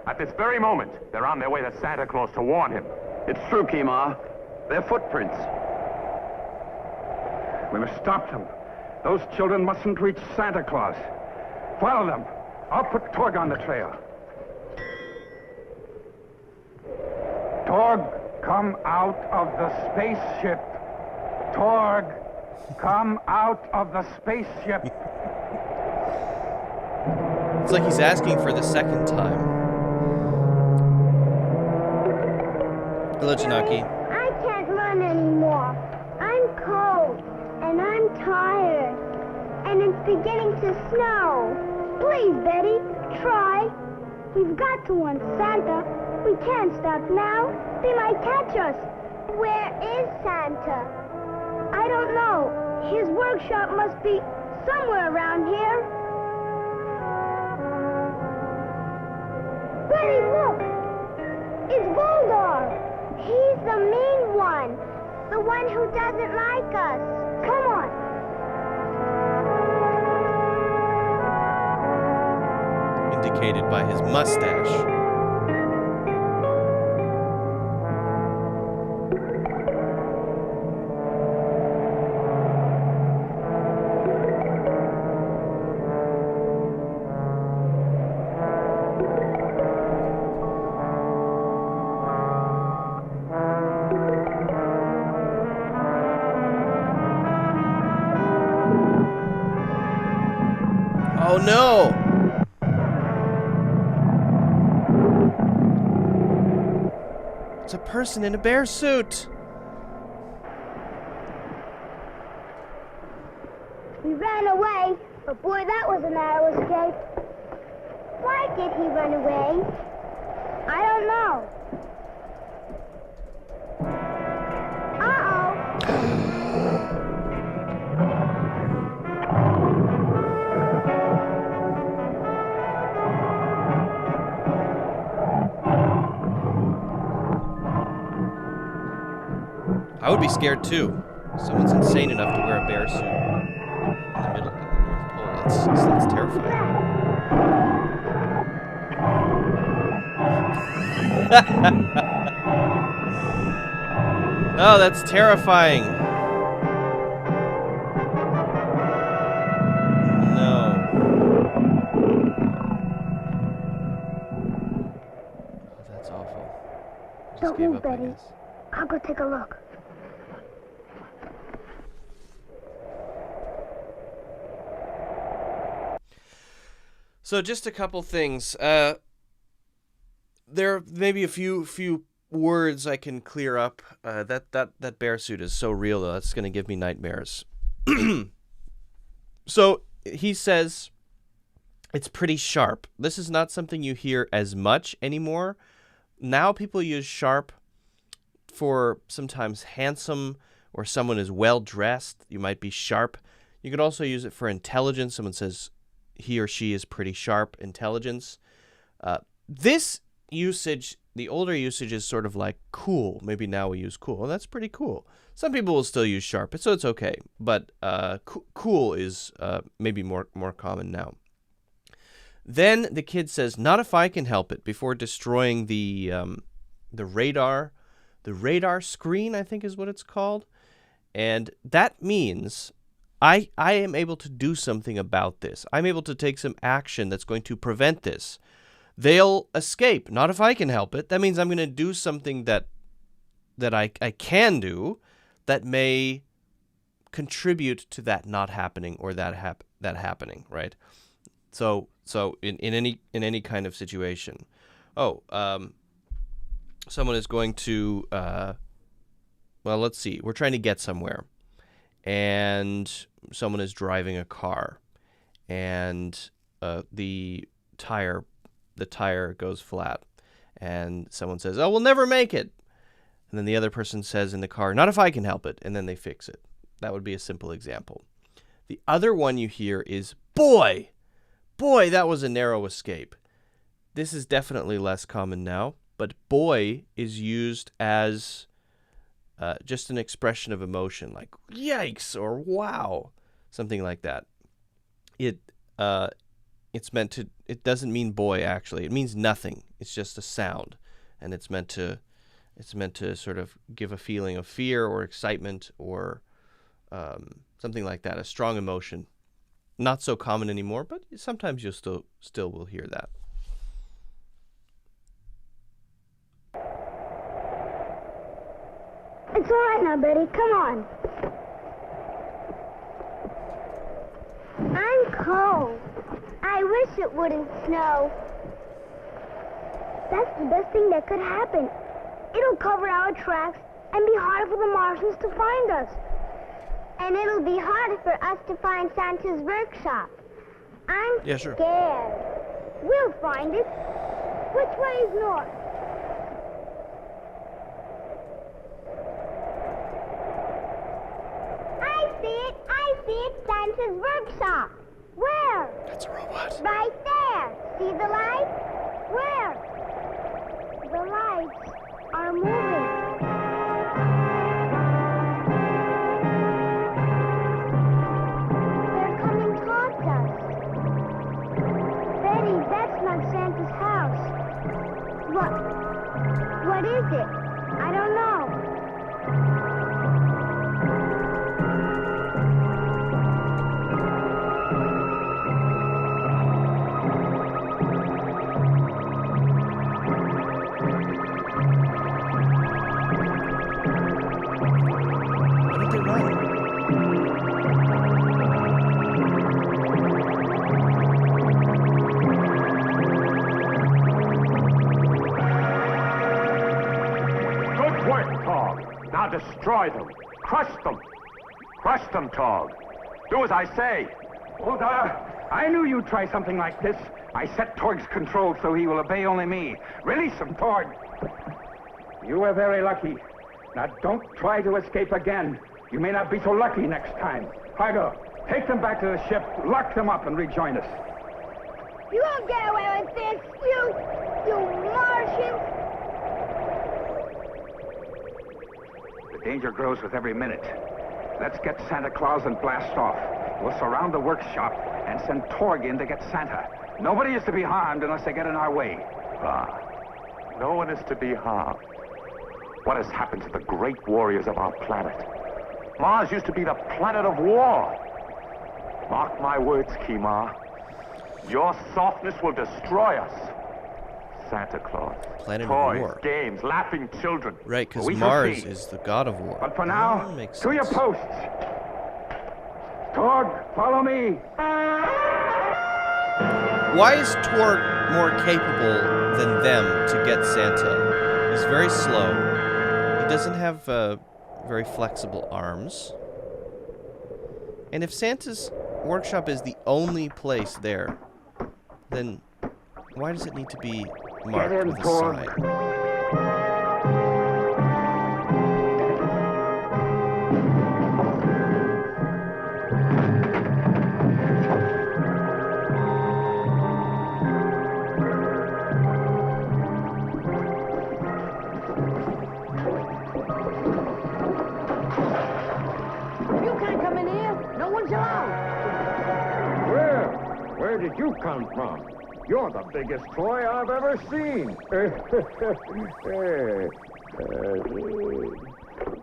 At this very moment, they're on their way to Santa Claus to warn him. It's true, Kima. They're footprints. We must stop them. Those children mustn't reach Santa Claus. Follow them. I'll put Torg on the trail. Torg, come out of the spaceship. Torg, come out of the spaceship. It's like he's asking for the second time. Hello, Janaki. I can't run anymore. I'm cold, and I'm tired, and it's beginning to snow. Please, Betty, try. We've got to want Santa. We can't stop now. They might catch us. Where is Santa? I don't know. His workshop must be somewhere around here. Betty, look! It's Bulldog! He's the mean one. The one who doesn't like us. Come on. Indicated by his mustache. Oh no! It's a person in a bear suit. He ran away, but boy, that was a narrow escape. Why did he run away? I don't know. Uh-oh. I would be scared too. Someone's insane enough to wear a bear suit in the middle of the North Pole. That's terrifying. Oh, that's terrifying. No. Oh, that's awful. Don't move, Betty. I'll go take a look. So just a couple things. There may be a few words I can clear up. That bear suit is so real, though. That's going to give me nightmares. So he says it's pretty sharp. This is not something you hear as much anymore. Now people use sharp for sometimes handsome or someone is well-dressed. You might be sharp. You could also use it for intelligence. Someone says he or she is pretty sharp, intelligence. This usage, the older usage is sort of like cool. Maybe now we use cool. Well, that's pretty cool. Some people will still use sharp, so it's okay. But cool is maybe more common now. Then the kid says, "Not if I can help it," before destroying the radar screen, I think is what it's called. And that means I am able to do something about this. I'm able to take some action that's going to prevent this. They'll escape. Not if I can help it. That means I'm going to do something that I can do that may contribute to that not happening or that happening, right? So in any kind of situation. Someone is going to well, let's see. We're trying to get somewhere. And someone is driving a car, and the tire goes flat, and someone says, "Oh, we'll never make it." And then the other person says in the car, "Not if I can help it," and then they fix it. That would be a simple example. The other one you hear is, boy, that was a narrow escape. This is definitely less common now, but boy is used as just an expression of emotion, like yikes or wow, something like that. It's meant to. It doesn't mean boy actually. It means nothing. It's just a sound, and it's meant to sort of give a feeling of fear or excitement or something like that, a strong emotion. Not so common anymore, but sometimes you still will hear that. It's all right now, Betty. Come on. I'm cold. I wish it wouldn't snow. That's the best thing that could happen. It'll cover our tracks and be hard for the Martians to find us. And it'll be hard for us to find Santa's workshop. I'm scared. We'll find it. Which way is north? I see it, Santa's workshop. Where? That's a robot. Right there. See the lights? Where? The lights are moving. They're coming towards us. Betty, that's not Santa's house. What is it? I don't know. Destroy them. Crush them. Crush them, Tog. Do as I say. Hold on. I knew you'd try something like this. I set Torg's control so he will obey only me. Release him, Torg. You were very lucky. Now don't try to escape again. You may not be so lucky next time. Hargo, take them back to the ship, lock them up, and rejoin us. You won't get away with this, you Martians! The danger grows with every minute. Let's get Santa Claus and blast off. We'll surround the workshop and send Torg in to get Santa. Nobody is to be harmed unless they get in our way. Ah, no one is to be harmed. What has happened to the great warriors of our planet? Mars used to be the planet of war. Mark my words, Kima. Your softness will destroy us. Santa Claus. Planet toys, of war. Games, laughing children. Right, because Mars is the god of war. But for now, to your posts. Torg, follow me. Why is Torg more capable than them to get Santa? He's very slow. He doesn't have very flexible arms. And if Santa's workshop is the only place there, then why does it need to be marked with a sign? Where did you come from? You're the biggest toy I've ever seen.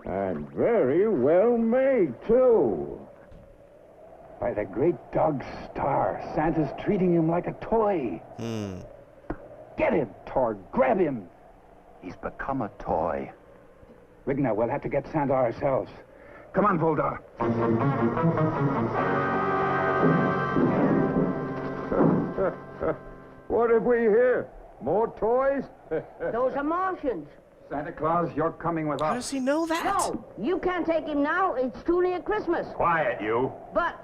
And very well made, too. By the great dog Star, Santa's treating him like a toy. Get him, Torg. Grab him. He's become a toy. Rigna, we'll have to get Santa ourselves. Come on, Voldar. What have we here? More toys? Those are Martians. Santa Claus, you're coming with us. How does he know that? No, you can't take him now. It's too near Christmas. Quiet, you. But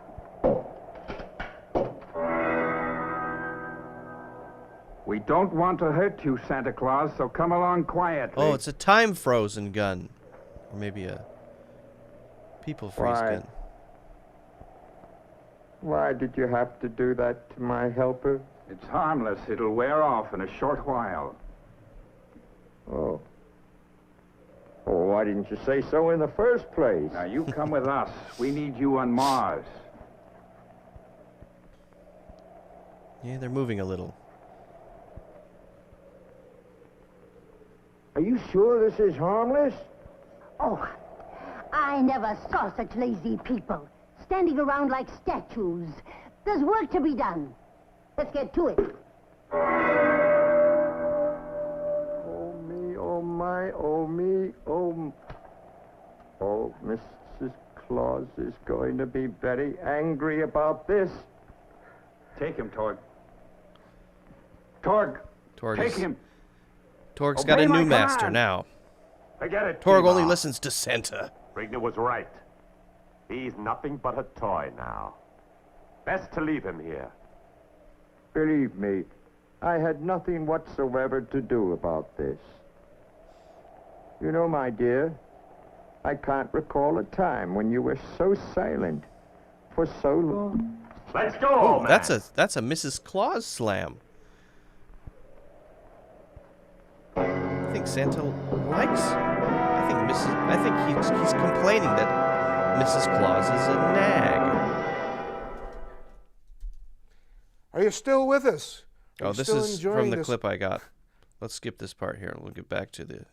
we don't want to hurt you, Santa Claus, so come along quietly. Oh, it's a time-frozen gun. Or maybe a people-freeze gun. Why did you have to do that to my helper? It's harmless. It'll wear off in a short while. Oh. Well, why didn't you say so in the first place? Now, you come with us. We need you on Mars. Yeah, they're moving a little. Are you sure this is harmless? oh, I never saw such lazy people, standing around like statues. There's work to be done. Let's get to it. Oh, me, oh, my, oh, me, oh... Oh, Mrs. Claus is going to be very angry about this. Take him, Torg. Torg, take him. Torg's got a new master now. Forget it, Torg Tima. only listens to Santa. Rigna was right. He's nothing but a toy now. Best to leave him here. Believe me, I had nothing whatsoever to do about this. You know, my dear, I can't recall a time when you were so silent for so long. Let's go, old man. That's a Mrs. Claus slam. I think Santa likes. I think he's complaining that Mrs. Claus is a nag. Are you still with us? Oh, this is from the clip I got. Let's skip this part here. We'll get back to the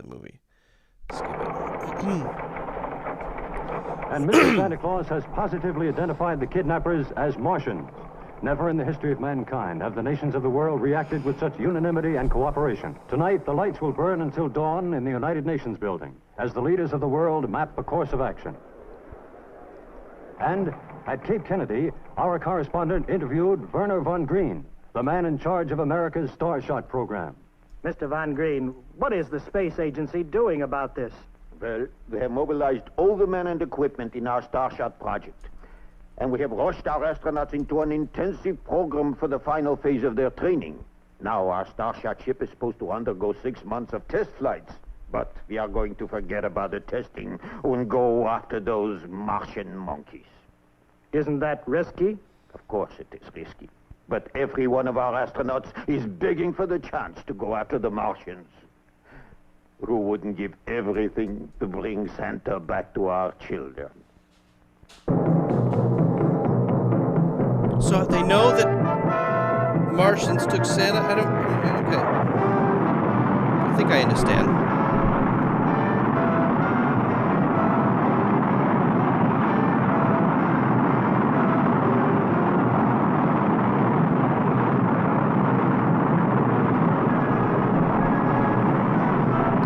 movie. Skip it. And Mr. Santa Claus has positively identified the kidnappers as Martians. Never in the history of mankind have the nations of the world reacted with such unanimity and cooperation. Tonight, the lights will burn until dawn in the United Nations building, as the leaders of the world map a course of action. And at Cape Kennedy, our correspondent interviewed Werner von Green, the man in charge of America's Starshot program. Mr. Von Green, what is the space agency doing about this? Well, we have mobilized all the men and equipment in our Starshot project. And we have rushed our astronauts into an intensive program for the final phase of their training. Now our Starshot ship is supposed to undergo 6 months of test flights. But we are going to forget about the testing and go after those Martian monkeys. Isn't that risky? Of course it is risky. But every one of our astronauts is begging for the chance to go after the Martians. Who wouldn't give everything to bring Santa back to our children? So they know that Martians took Santa? Okay. I think I understand.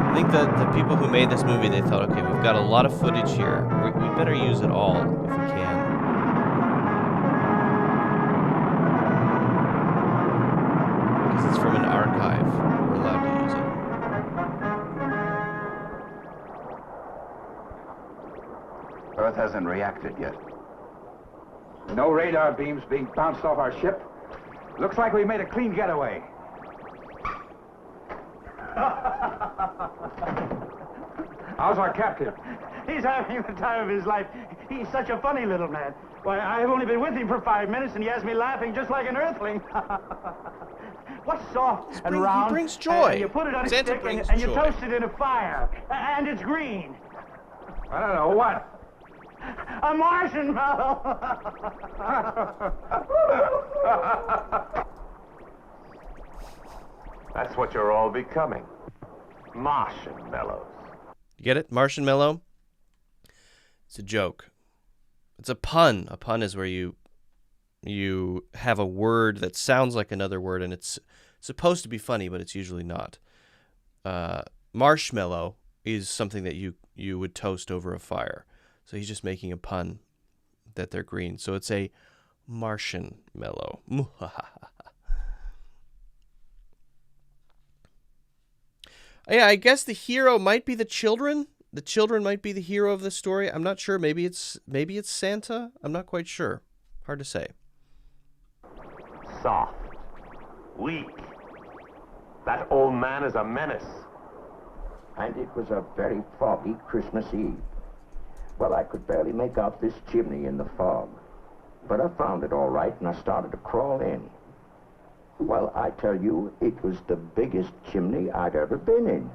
I think that the people who made this movie, they thought, okay, we've got a lot of footage here. We better use it all if we can. Because it's from an archive. We're allowed to use it. Earth hasn't reacted yet. No radar beams being bounced off our ship. Looks like we made a clean getaway. How's our captain? He's having the time of his life. He's such a funny little man. Why, I've only been with him for 5 minutes, and he has me laughing just like an earthling. What's soft and round? He brings joy. And you put it on Santa a stick, brings and you joy. toast it in a fire. And it's green. I don't know, what? A marshmallow. That's what you're all becoming. Marshmallows. You get it? Marshmallow? It's a joke. It's a pun. A pun is where you have a word that sounds like another word, and it's supposed to be funny, but it's usually not. Marshmallow is something that you would toast over a fire. So he's just making a pun that they're green. So it's a Martian mellow. Yeah, I guess the hero might be the children. The children might be the hero of the story. I'm not sure. Maybe it's Santa. I'm not quite sure. Hard to say. Soft. Weak. That old man is a menace. And it was a very foggy Christmas Eve. Well, I could barely make out this chimney in the fog. But I found it all right, and I started to crawl in. Well, I tell you, it was the biggest chimney I'd ever been in.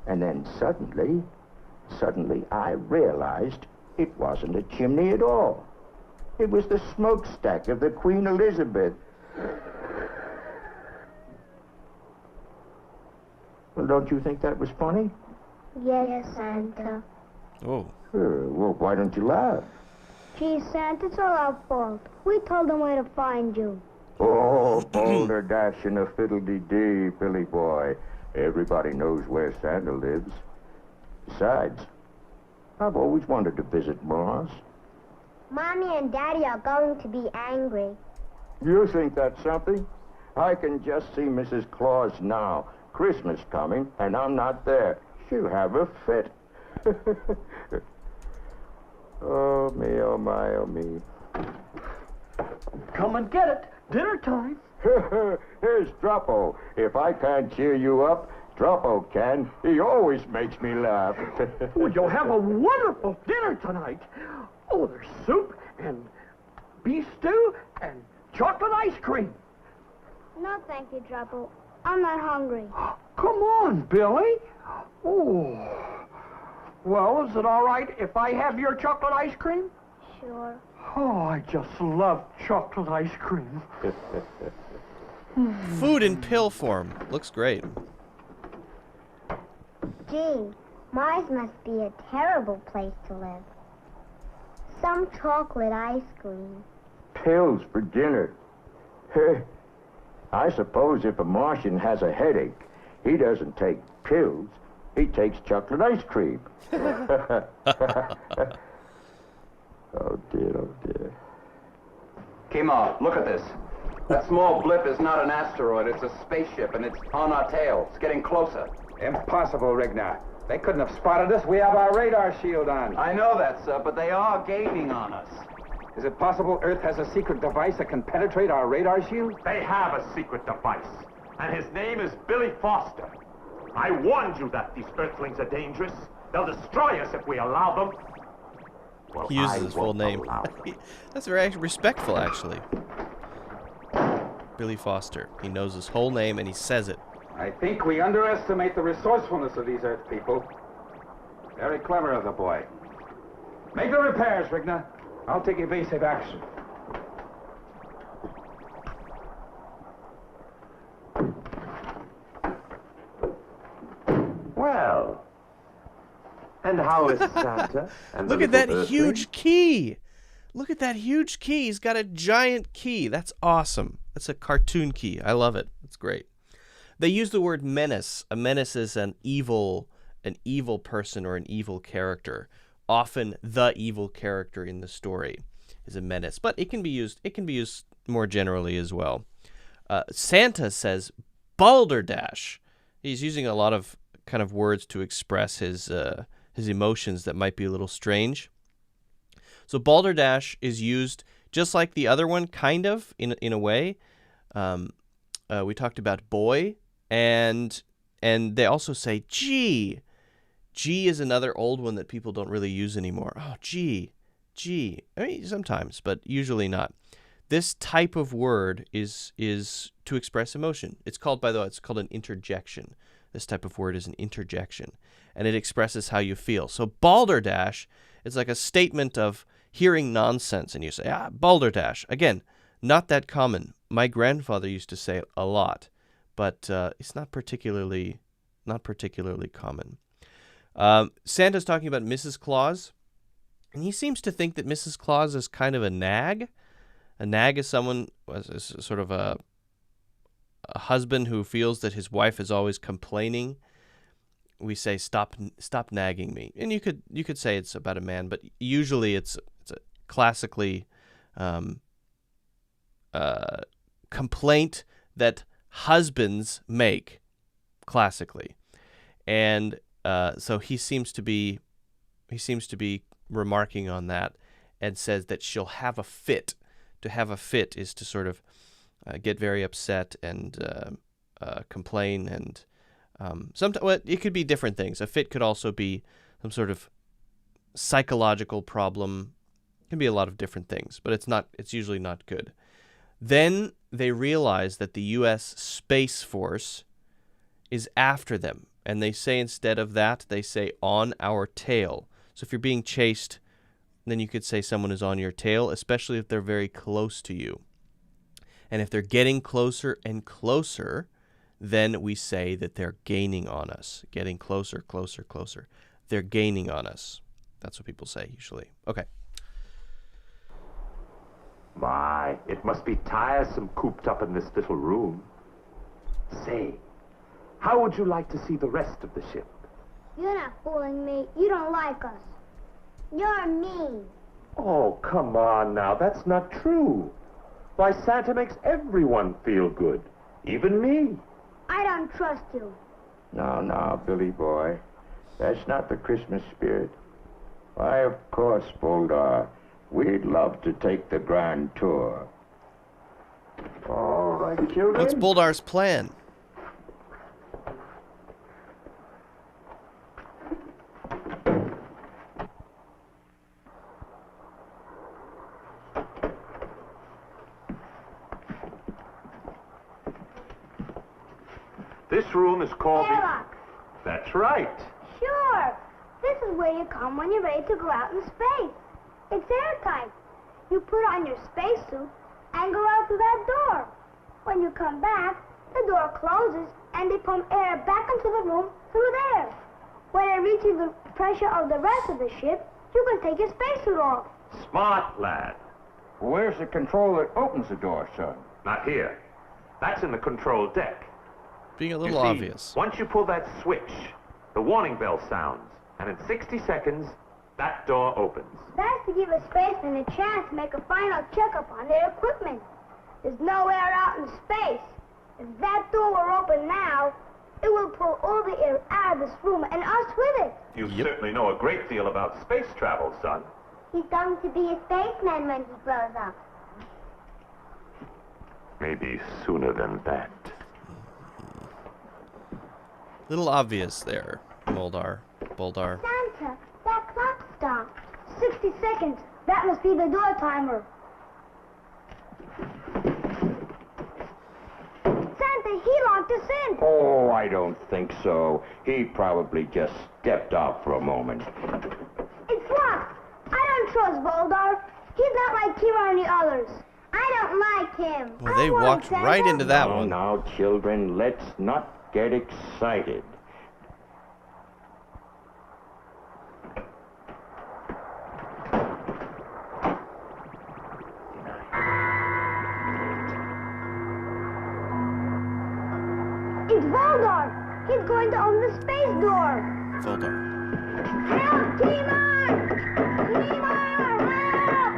And then suddenly I realized it wasn't a chimney at all. It was the smokestack of the Queen Elizabeth. Well, don't you think that was funny? Yes, Santa. Oh. Well, why don't you laugh? Gee, Santa, it's all our fault. We told them where to find you. Oh, boulder dash and a fiddle-dee-dee, Billy boy. Everybody knows where Santa lives. Besides, I've always wanted to visit Mars. Mommy and Daddy are going to be angry. You think that's something? I can just see Mrs. Claus now. Christmas coming, and I'm not there. She'll have a fit. Oh, me, oh, my, oh, me. Come and get it. Dinner time. Here's Dropo. If I can't cheer you up, Dropo can. He always makes me laugh. Oh, you'll have a wonderful dinner tonight. Oh, there's soup and beef stew and chocolate ice cream. No, thank you, Dropo. I'm not hungry. Come on, Billy. Oh. Well, is it all right if I have your chocolate ice cream? Sure. Oh, I just love chocolate ice cream. Food in pill form. Looks great. Gee, Mars must be a terrible place to live. Some chocolate ice cream. Pills for dinner. I suppose if a Martian has a headache, he doesn't take pills. He takes chocolate ice cream. Oh, dear, oh, dear. Kima, look at this. That small blip is not an asteroid, it's a spaceship, and it's on our tail. It's getting closer. Impossible, Rigna. They couldn't have spotted us. We have our radar shield on. I know that, sir, but they are gaining on us. Is it possible Earth has a secret device that can penetrate our radar shield? They have a secret device, and his name is Billy Foster. I warned you that these Earthlings are dangerous. They'll destroy us if we allow them. Well, He uses his full name. That's very respectful, actually. Billy Foster. He knows his whole name and he says it. I think we underestimate the resourcefulness of these Earth people. Very clever of the boy. Make the repairs, Rigna. I'll take evasive action. Well, and how is Santa? And Look at that huge key. Look at that huge key. He's got a giant key. That's awesome. That's a cartoon key. I love it. It's great. They use the word menace. A menace is an evil person or an evil character. Often the evil character in the story is a menace, but it can be used more generally as well. Santa says balderdash. He's using a lot of kind of words to express his emotions that might be a little strange. So balderdash is used just like the other one, kind of in a way. We talked about boy, and they also say gee. Gee is another old one that people don't really use anymore. Oh, gee. I mean, sometimes, but usually not. This type of word is to express emotion. It's called, by the way, it's called an interjection. This type of word is an interjection, and it expresses how you feel. So balderdash is like a statement of hearing nonsense, and you say, balderdash. Again, not that common. My grandfather used to say it a lot, but it's not particularly common. Santa's talking about Mrs. Claus, and he seems to think that Mrs. Claus is kind of a nag. A nag is someone, is sort of a husband who feels that his wife is always complaining. We say, stop nagging me. And you could say it's about a man, but usually it's a classically complaint that husbands make, classically. And so he seems to be remarking on that and says that she'll have a fit. To have a fit is to sort of get very upset and complain, and sometimes it could be different things. A fit could also be some sort of psychological problem. It can be a lot of different things, but it's usually not good. Then they realize that the U.S. Space Force is after them. And they say, instead of that, they say on our tail. So if you're being chased, then you could say someone is on your tail, especially if they're very close to you. And if they're getting closer and closer, then we say that they're gaining on us. Getting closer, closer, closer. They're gaining on us. That's what people say usually. Okay. My, it must be tiresome cooped up in this little room. Say, how would you like to see the rest of the ship? You're not fooling me. You don't like us. You're mean. Oh, come on now. That's not true. Why, Santa makes everyone feel good. Even me. I don't trust you. No, Billy boy. That's not the Christmas spirit. Why, of course, Boldar. We'd love to take the grand tour. All right, children. What's Boldar's plan? This room is called Airlock. That's right. Sure. This is where you come when you're ready to go out in space. It's airtight. You put on your spacesuit and go out through that door. When you come back, the door closes and they pump air back into the room through there. When it reaches the pressure of the rest of the ship, you can take your spacesuit off. Smart lad. Where's the control that opens the door, son? Not here. That's in the control deck. Being a You little see, obvious. Once you pull that switch, the warning bell sounds, and in 60 seconds, that door opens. That's to give a spaceman a chance to make a final checkup on their equipment. There's no air out in space. If that door were open now, it will pull all the air out of this room and us with it. You certainly know a great deal about space travel, son. He's going to be a spaceman when he grows up. Maybe sooner than that. Little obvious there, Boldar. Santa, that clock stopped. 60 seconds. That must be the door timer. Santa, he locked us in. Oh, I don't think so. He probably just stepped out for a moment. It's locked. I don't trust Boldar. He's not like Kira and the others. I don't like him. Well, they walked right into that one. Now, children, let's not get excited. It's Voldar! He's going to open the space door! Voldar. Help, Timon! Timon, help!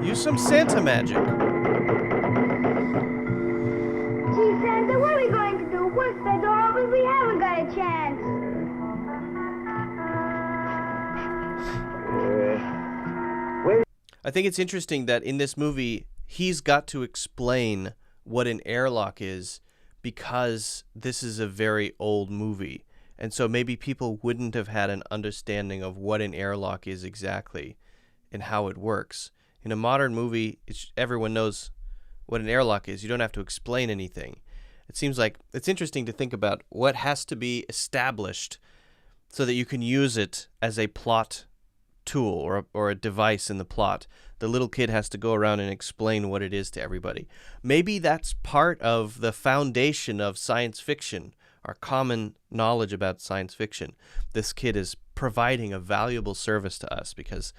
Use some Santa magic. Gee, Santa, what are we going to do? Once the door opens, we haven't got a chance. I think it's interesting that in this movie, he's got to explain what an airlock is because this is a very old movie. And so maybe people wouldn't have had an understanding of what an airlock is exactly and how it works. In a modern movie, everyone knows what an airlock is. You don't have to explain anything. It seems like it's interesting to think about what has to be established so that you can use it as a plot tool or a device in the plot. The little kid has to go around and explain what it is to everybody. Maybe that's part of the foundation of science fiction, our common knowledge about science fiction. This kid is providing a valuable service to us because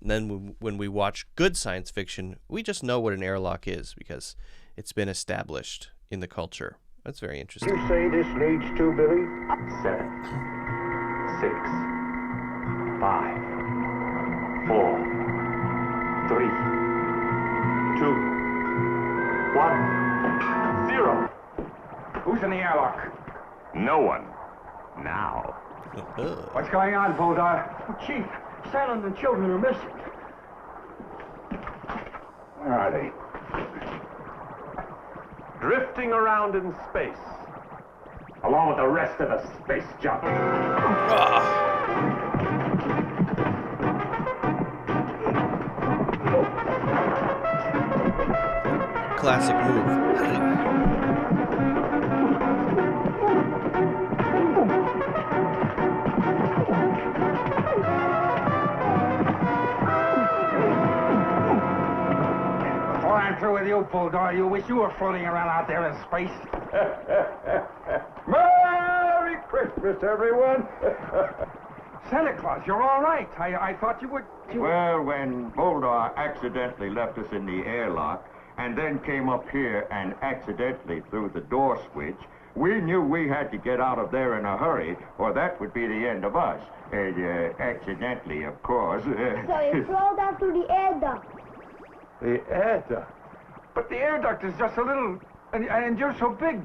then when we watch good science fiction, we just know what an airlock is because it's been established in the culture. That's very interesting. You say this leads to, Billy? 7, 6, 5, 4, 3, 2, 1, 0. Who's in the airlock? No one. Now. What's going on, Boldar? Oh, Chief, Santa and the children are missing. Where are they? Drifting around in space, along with the rest of the space junk. Classic move. Bulldog, you wish you were floating around out there in space. Merry Christmas, everyone. Santa Claus, you're all right. I thought you would... Well, when Bulldog accidentally left us in the airlock and then came up here and accidentally threw the door switch, we knew we had to get out of there in a hurry, or that would be the end of us. Accidentally, of course. So you crawled out through the air duct. The air duct? But the air duct is just a little... And you're so big.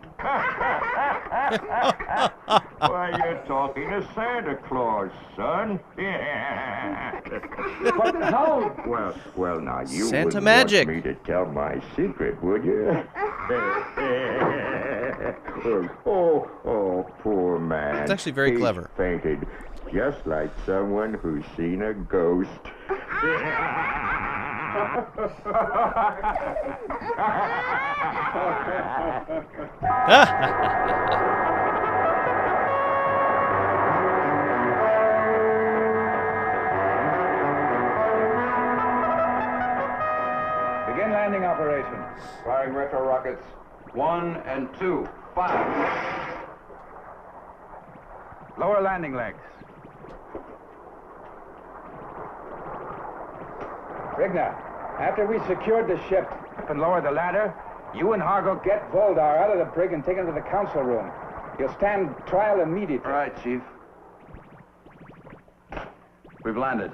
Why, you're talking to Santa Claus, son. But how? Well, now, you Santa wouldn't magic. want me to tell my secret, would you? oh, poor man. It's actually very clever. Fainted, just like someone who's seen a ghost. Begin landing operation. Firing retro rockets. 1 and 2. Fire. Lower landing legs. Rigna, after we secured the ship and lowered the ladder, you and Hargo get Voldar out of the brig and take him to the council room. You'll stand trial immediately. All right, Chief. We've landed.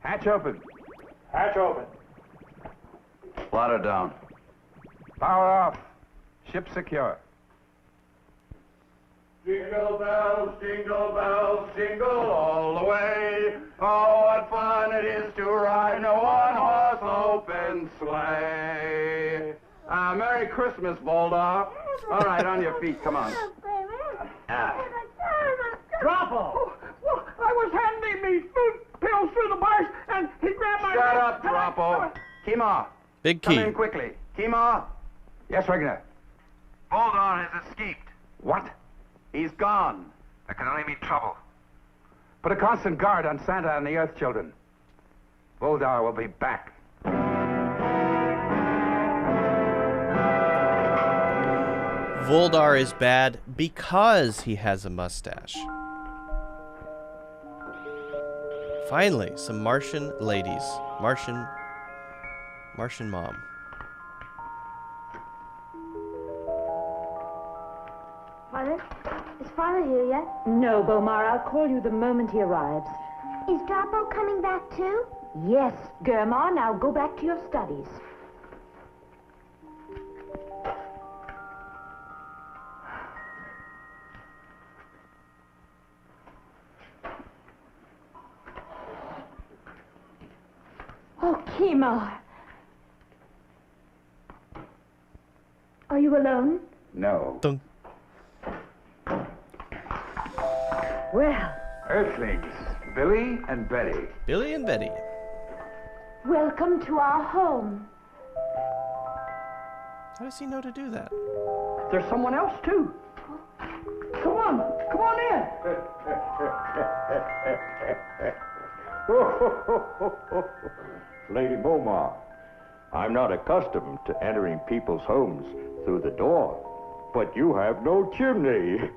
Hatch open. Hatch open. Ladder down. Power off. Ship secure. Jingle bells, jingle all the way. Oh, what fun it is to ride in a one-horse open sleigh. Merry Christmas, Bulldog. All right, on your feet, come on. Dropo! Well, I was handing me food pills through the bars, and he grabbed my... Shut up, Dropo. Kima. Big key. Come in quickly. Kima. Yes, Rigna. Bulldog has escaped. What? He's gone. That can only mean trouble. Put a constant guard on Santa and the Earth children. Voldar will be back. Voldar is bad because he has a mustache. Finally, some Martian ladies. Martian mom. Mother, is Father here yet? No, Bomar. I'll call you the moment he arrives. Is Dropo coming back too? Yes, Germa. Now go back to your studies. Oh, Kima. Are you alone? No. Dun. Well, Earthlings, Billy and Betty. Billy and Betty. welcome to our home. How does he know to do that? There's someone else, too. Come on in. Lady Beaumont, I'm not accustomed to entering people's homes through the door, but you have no chimney.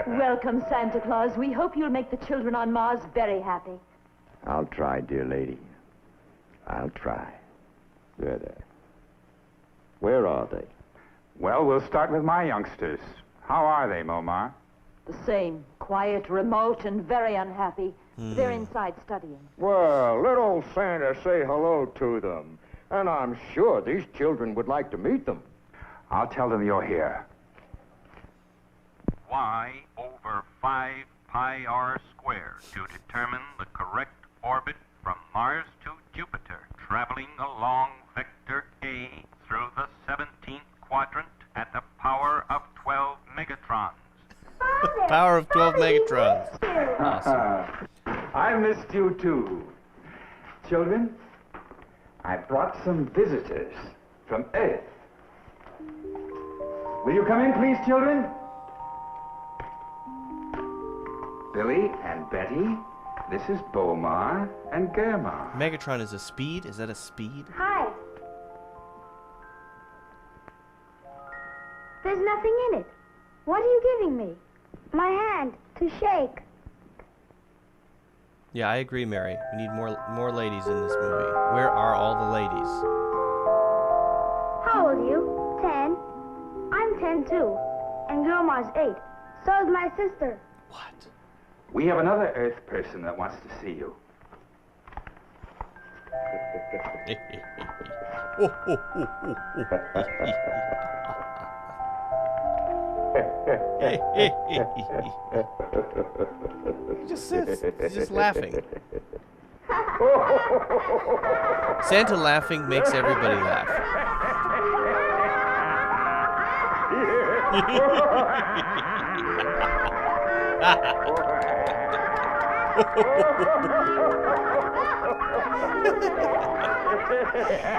Welcome, Santa Claus. We hope you'll make the children on Mars very happy. I'll try, dear lady. I'll try. There. Where are they? Well, we'll start with my youngsters. How are they, Momar? The same. Quiet, remote, and very unhappy. They're inside studying. Well, let old Santa say hello to them. And I'm sure these children would like to meet them. I'll tell them you're here. Y over 5 pi r squared to determine the correct orbit from Mars to Jupiter, traveling along vector A through the 17th quadrant at the power of 12 megatrons. Power of 12 megatrons. Awesome. I missed you too. Children, I brought some visitors from Earth. Will you come in, please, children? Billy and Betty, this is Bomar and Germa. Megatron is a speed? Is that a speed? Hi. There's nothing in it. What are you giving me? My hand to shake. Yeah, I agree, Mary. We need more ladies in this movie. Where are all the ladies? How old are you? 10. I'm 10 too. And Grandma's 8. So is my sister. What? We have another Earth person that wants to see you. He just sits. He's just laughing. Santa laughing makes everybody laugh.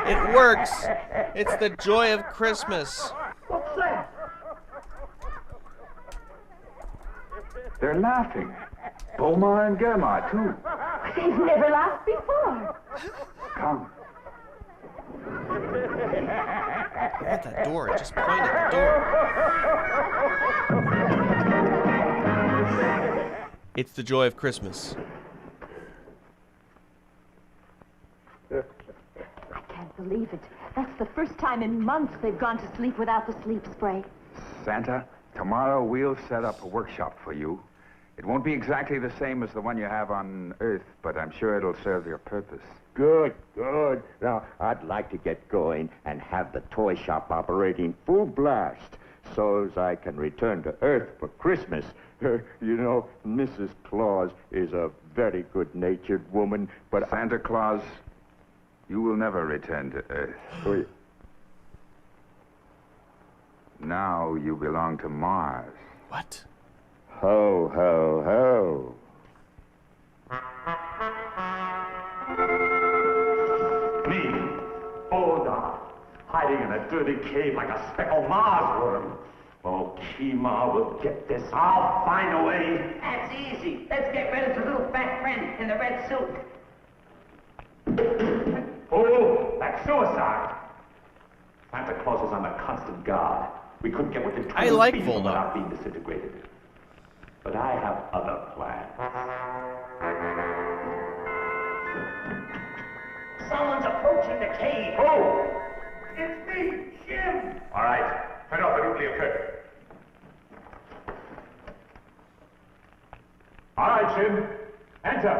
It works. It's the joy of Christmas. What's that? They're laughing. Boma and Grandma, too. They've never laughed before. Come. Look at that door. Just point at the door. It's the joy of Christmas. I can't believe it. That's the first time in months they've gone to sleep without the sleep spray. Santa, tomorrow we'll set up a workshop for you. It won't be exactly the same as the one you have on Earth, but I'm sure it'll serve your purpose. Good, good. Now, I'd like to get going and have the toy shop operating full blast so as I can return to Earth for Christmas. You know, Mrs. Claus is a very good-natured woman, but... Santa Claus, you will never return to Earth. Now you belong to Mars. What? Ho, ho, ho. Me, Bulldog, hiding in a dirty cave like a speckled Mars worm. Oh, Kima will get this. I'll find a way. That's easy. Let's get rid of the little fat friend in the red suit. Fool, that's suicide. Santa Claus is on a constant guard. We couldn't get within 20 feet of him without being disintegrated. But I have other plans. Someone's approaching the cave. Oh! It's me, Jim. All right, turn off the nuclear curtain. All right, Jim, enter.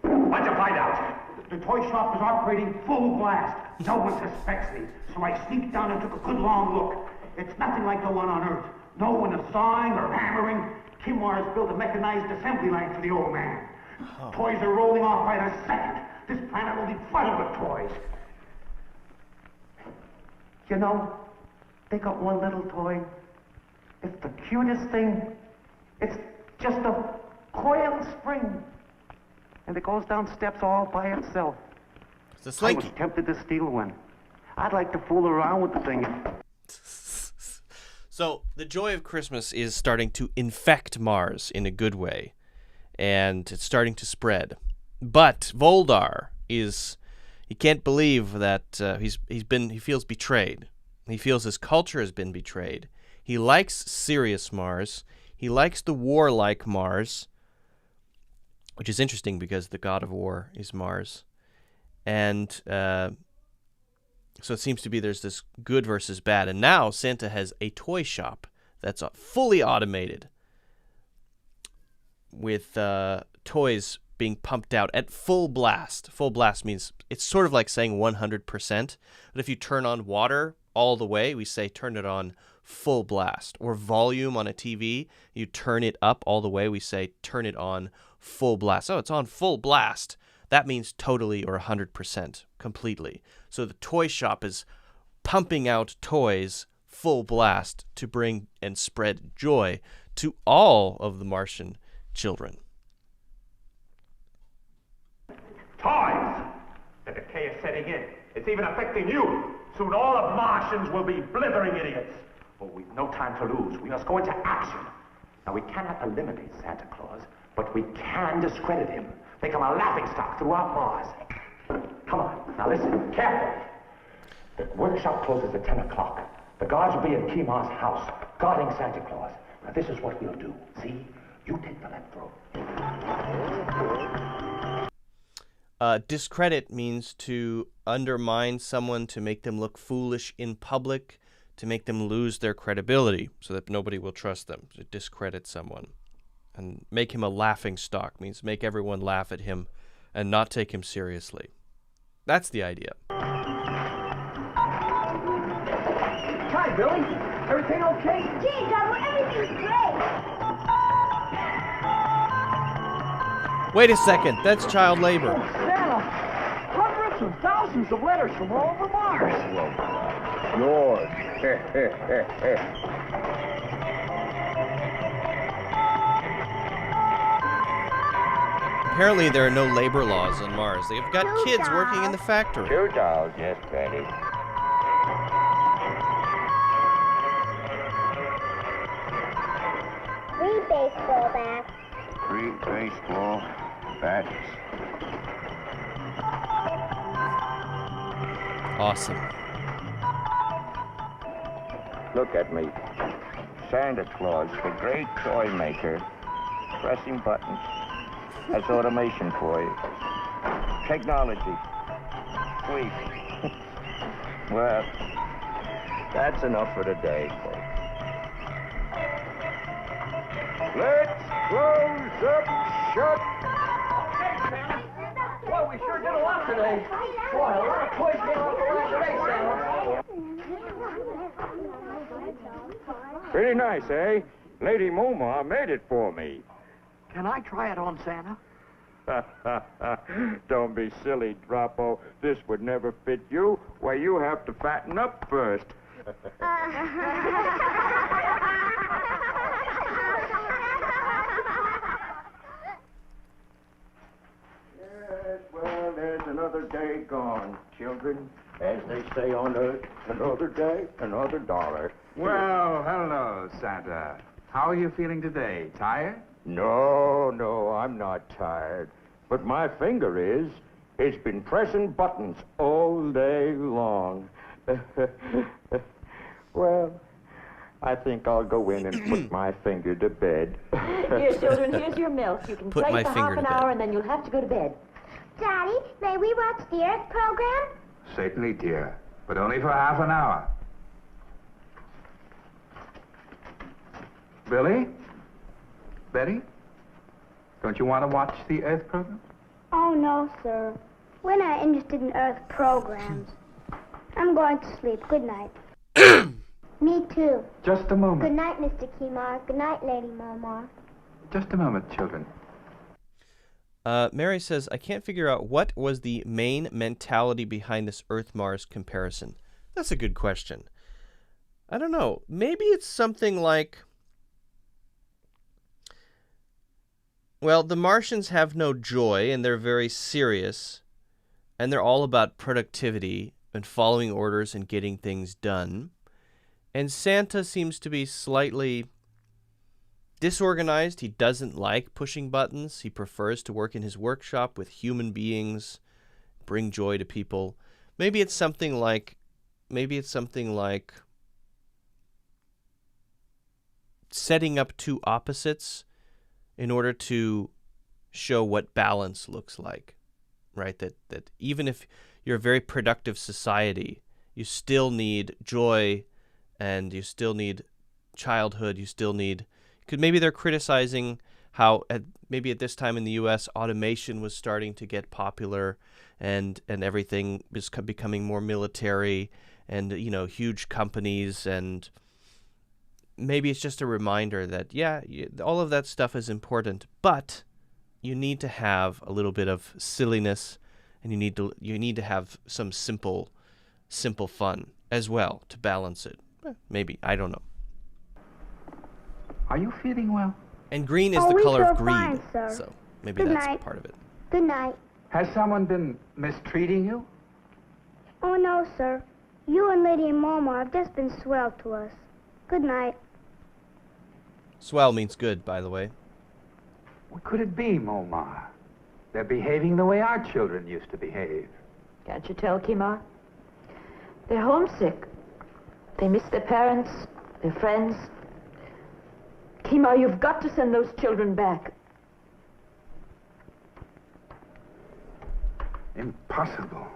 What'd you find out? The toy shop is operating full blast. No one suspects me, so I sneaked down and took a good long look. It's nothing like the one on Earth. No one is sawing or hammering. Kim Mars built a mechanized assembly line for the old man. Toys are rolling off by the second. This planet will be flooded with toys. You know, they got one little toy. It's the cutest thing. It's just a coil spring. And it goes down steps all by itself. It's a slinky. I was tempted to steal one. I'd like to fool around with the thing. So, the joy of Christmas is starting to infect Mars in a good way. And it's starting to spread. But Voldar he can't believe that he feels betrayed. He feels his culture has been betrayed. He likes serious Mars. He likes the warlike Mars, which is interesting because the god of war is Mars. And so it seems to be there's this good versus bad. And now Santa has a toy shop that's fully automated with toys being pumped out at full blast. Full blast means it's sort of like saying 100%. But if you turn on water all the way, we say turn it on full blast. Or volume on a TV, you turn it up all the way, we say turn it on full blast. Oh, it's on full blast. That means totally or 100%, completely. So the toy shop is pumping out toys full blast to bring and spread joy to all of the Martian children. Toys! The decay is setting in. It's even affecting you. Soon all of Martians will be blithering idiots. Oh, we've no time to lose. We must go into action. Now, we cannot eliminate Santa Claus, but we can discredit him. Make him a laughingstock throughout Mars. Come on. Now, listen. Careful. The workshop closes at 10 o'clock. The guards will be in Kimar's house, guarding Santa Claus. Now, this is what we'll do. See? You take the left road. Discredit means to undermine someone, to make them look foolish in public, to make them lose their credibility so that nobody will trust them. To discredit someone. And make him a laughing stock means make everyone laugh at him and not take him seriously. That's the idea. Hi, Billy. Everything okay? Gee, Double, everything's great. Wait a second, that's child labor. Santa, hundreds and thousands of letters from all over Mars. Yours. Apparently there are no labor laws on Mars. They've got kids working in the factory. 2 dolls, yes, Betty. 3 baseball bats. 3 baseball bats. Awesome. Look at me. Santa Claus, the great toy maker, pressing buttons. That's automation for you. Technology. Sweet. Well, that's enough for today, folks. Let's close up shop. Hey, Santa. Boy, we sure did a lot today. Boy, a lot of toys came off the last day, Santa. Pretty nice, eh? Lady Momar made it for me. Can I try it on Santa? Don't be silly, Dropo. This would never fit you. Why, you have to fatten up first. Yes, well, there's another day gone, children. As they say on Earth, another day, another dollar. Well, hello, Santa. How are you feeling today? Tired? No, I'm not tired. But my finger is. It's been pressing buttons all day long. Well, I think I'll go in and put my finger to bed. Here, children, here's your milk. You can Put play my for finger half an to hour bed. and then you'll have to go to bed. Daddy, may we watch the Earth program? Certainly, dear. But only for half an hour. Billy? Betty? Don't you want to watch the Earth program? Oh, no, sir. We're not interested in Earth programs. I'm going to sleep. Good night. Me too. Just a moment. Good night, Mr. Kimar. Good night, Lady Momar. Just a moment, children. Mary says, I can't figure out what was the main mentality behind this Earth-Mars comparison. That's a good question. I don't know. Maybe it's something like, well, the Martians have no joy, and they're very serious, and they're all about productivity and following orders and getting things done. And Santa seems to be slightly disorganized. He doesn't like pushing buttons. He prefers to work in his workshop with human beings, bring joy to people. Maybe it's something like setting up two opposites in order to show what balance looks like, right? That even if you're a very productive society, you still need joy and you still need childhood, you still need... Because maybe they're criticizing how maybe at this time in the U.S. automation was starting to get popular and everything was becoming more military and, you know, huge companies, and maybe it's just a reminder that, yeah, all of that stuff is important, but you need to have a little bit of silliness, and you need to have some simple fun as well to balance it. Maybe, I don't know. Are you feeling well? And green is the color of greed, so maybe that's part of it. Good night. Has someone been mistreating you? Oh, no, sir. You and Lady Momar have just been swell to us. Good night. Swell means good, by the way. What could it be, Momar? They're behaving the way our children used to behave. Can't you tell, Kimar? They're homesick. They miss their parents, their friends. Kimar, you've got to send those children back. Impossible.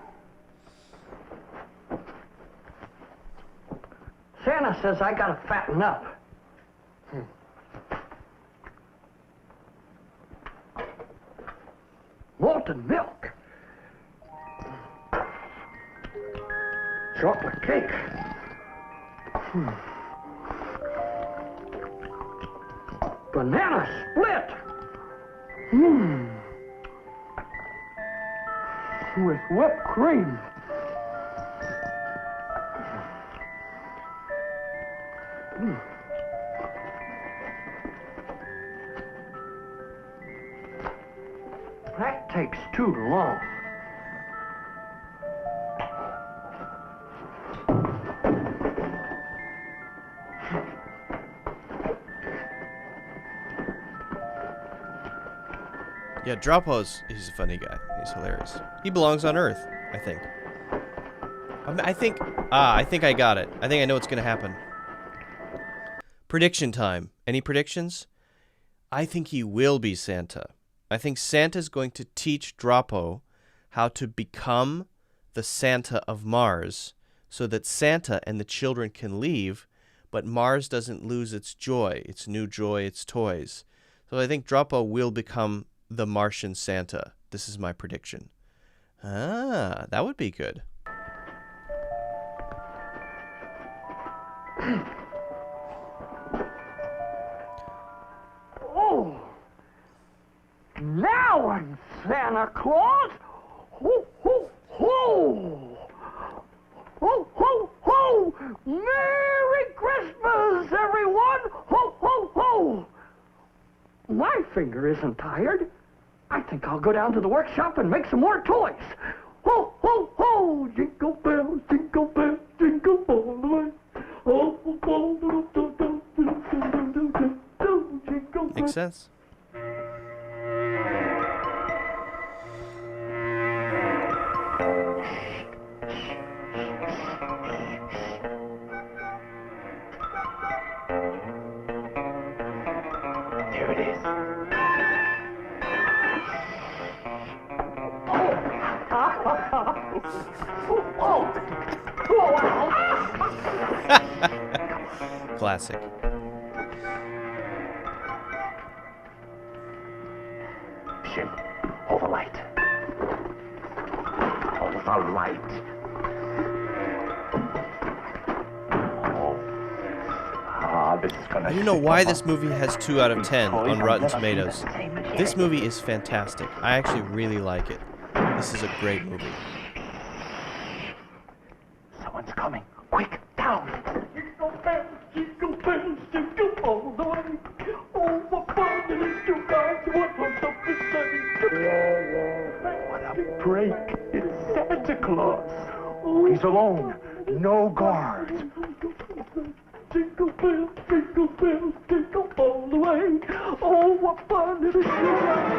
Santa says I gotta fatten up. Malted milk. Chocolate cake. Banana split. With whipped cream. That takes too long. Yeah, he's a funny guy. He's hilarious. He belongs on Earth, I think. I think I got it. I think I know what's going to happen. Prediction time. Any predictions? I think he will be Santa. I think Santa's going to teach Dropo how to become the Santa of Mars so that Santa and the children can leave, but Mars doesn't lose its joy, its new joy, its toys. So I think Dropo will become the Martian Santa. This is my prediction. Ah, that would be good. Oh! Now I'm Santa Claus! Ho, ho, ho! Ho, ho, ho! Merry Christmas, everyone! Ho, ho, ho! My finger isn't tired. I think I'll go down to the workshop and make some more toys. Ho, ho, ho! Jingle bells, jingle all the way. Ho, ho, ho, do, do, do, do, do, do, do, do, jingle bells. Makes sense. There it is. Classic. Jim, hold the light. Hold the light. This is gonna. You know why this movie has 2 out of 10 on Rotten Tomatoes? This movie is fantastic. I actually really like it. This is a great movie. Someone's coming. Quick, down. Jingle bells, jingle bells, jingle all the way. Oh, what fun it is to ride one horse open sleigh. What a break. It's Santa Claus. He's alone. No guards. Jingle bells, jingle all the way. Oh, what fun it is to ride.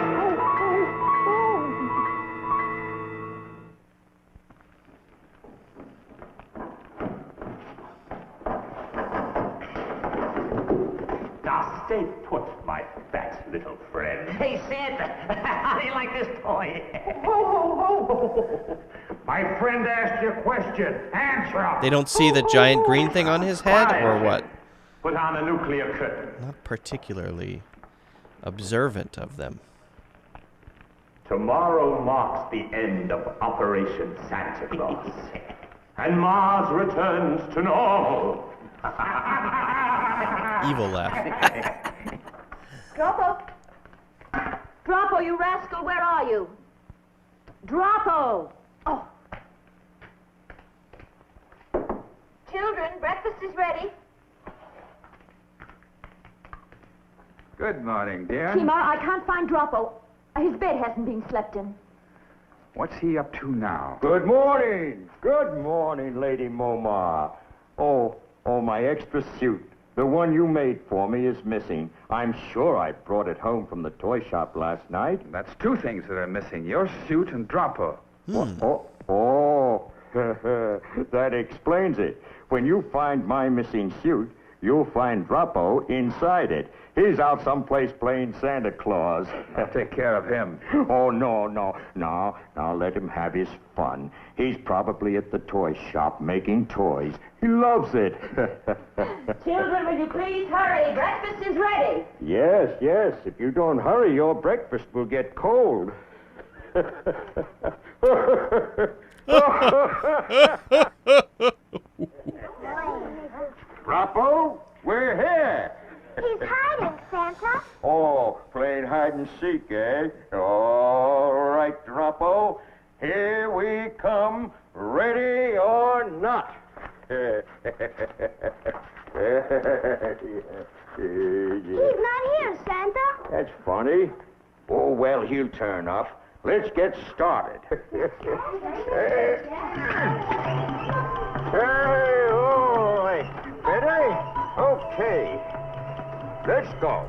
Now stay put, my fat little friend. Hey, Santa, how do you like this toy? Ho, ho, ho! My friend asked you a question. Answer him. They don't see the giant green thing on his head, or what? Put on a nuclear curtain. Not particularly observant of them. Tomorrow marks the end of Operation Santa Claus. And Mars returns to normal. Evil laugh. Dropo! Dropo, you rascal, where are you? Dropo! Oh. Children, breakfast is ready. Good morning, dear. Kimar, I can't find Dropo. His bed hasn't been slept in. What's he up to now? Good morning. Good morning, Lady Momar. Oh, my extra suit. The one you made for me is missing. I'm sure I brought it home from the toy shop last night. That's 2 things that are missing. Your suit and Dropo. Oh, That explains it. When you find my missing suit, you'll find Dropo inside it. He's out someplace playing Santa Claus. I'll take care of him. Oh, no. Now let him have his fun. He's probably at the toy shop making toys. He loves it. Children, will you please hurry? Breakfast is ready. Yes. If you don't hurry, your breakfast will get cold. Dropo, we're here. He's hiding, Santa. Oh, playing hide and seek, eh? All right, Dropo. Here we come, ready or not. He's not here, Santa. That's funny. Oh, well, he'll turn up. Let's get started. Hey, ready? Okay. Let's go.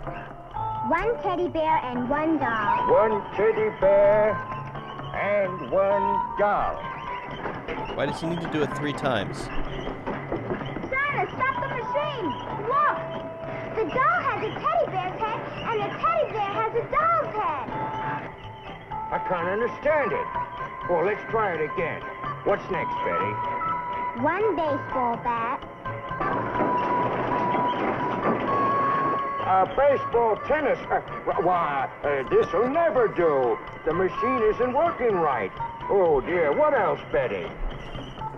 One teddy bear and one doll. One teddy bear and one doll. Why does he need to do it 3 times? Santa, stop the machine! Look! The doll has a teddy bear's head, and the teddy bear has a doll's head. I can't understand it. Well, let's try it again. What's next, Betty? One baseball bat. Baseball, tennis. Why, this'll never do. The machine isn't working right. Oh, dear. What else, Betty?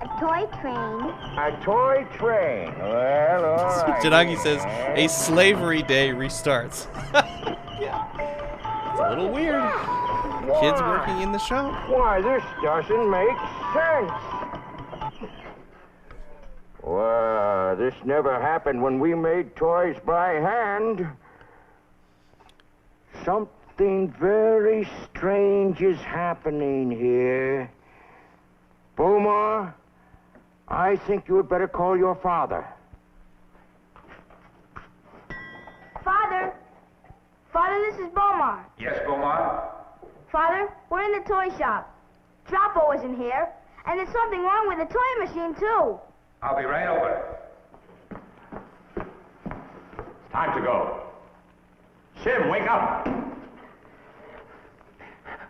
A toy train. A toy train. Well, all right. Janagi says, a slavery day restarts. Yeah. It's a little weird. Kids working in the shop. Why, this doesn't make sense. Well, this never happened when we made toys by hand. Something very strange is happening here. Boomer, I think you had better call your father. Father, this is Bomar. Yes, Bomar? Father, we're in the toy shop. Dropo isn't here, and there's something wrong with the toy machine, too. I'll be right over. It's time to go. Sim, wake up!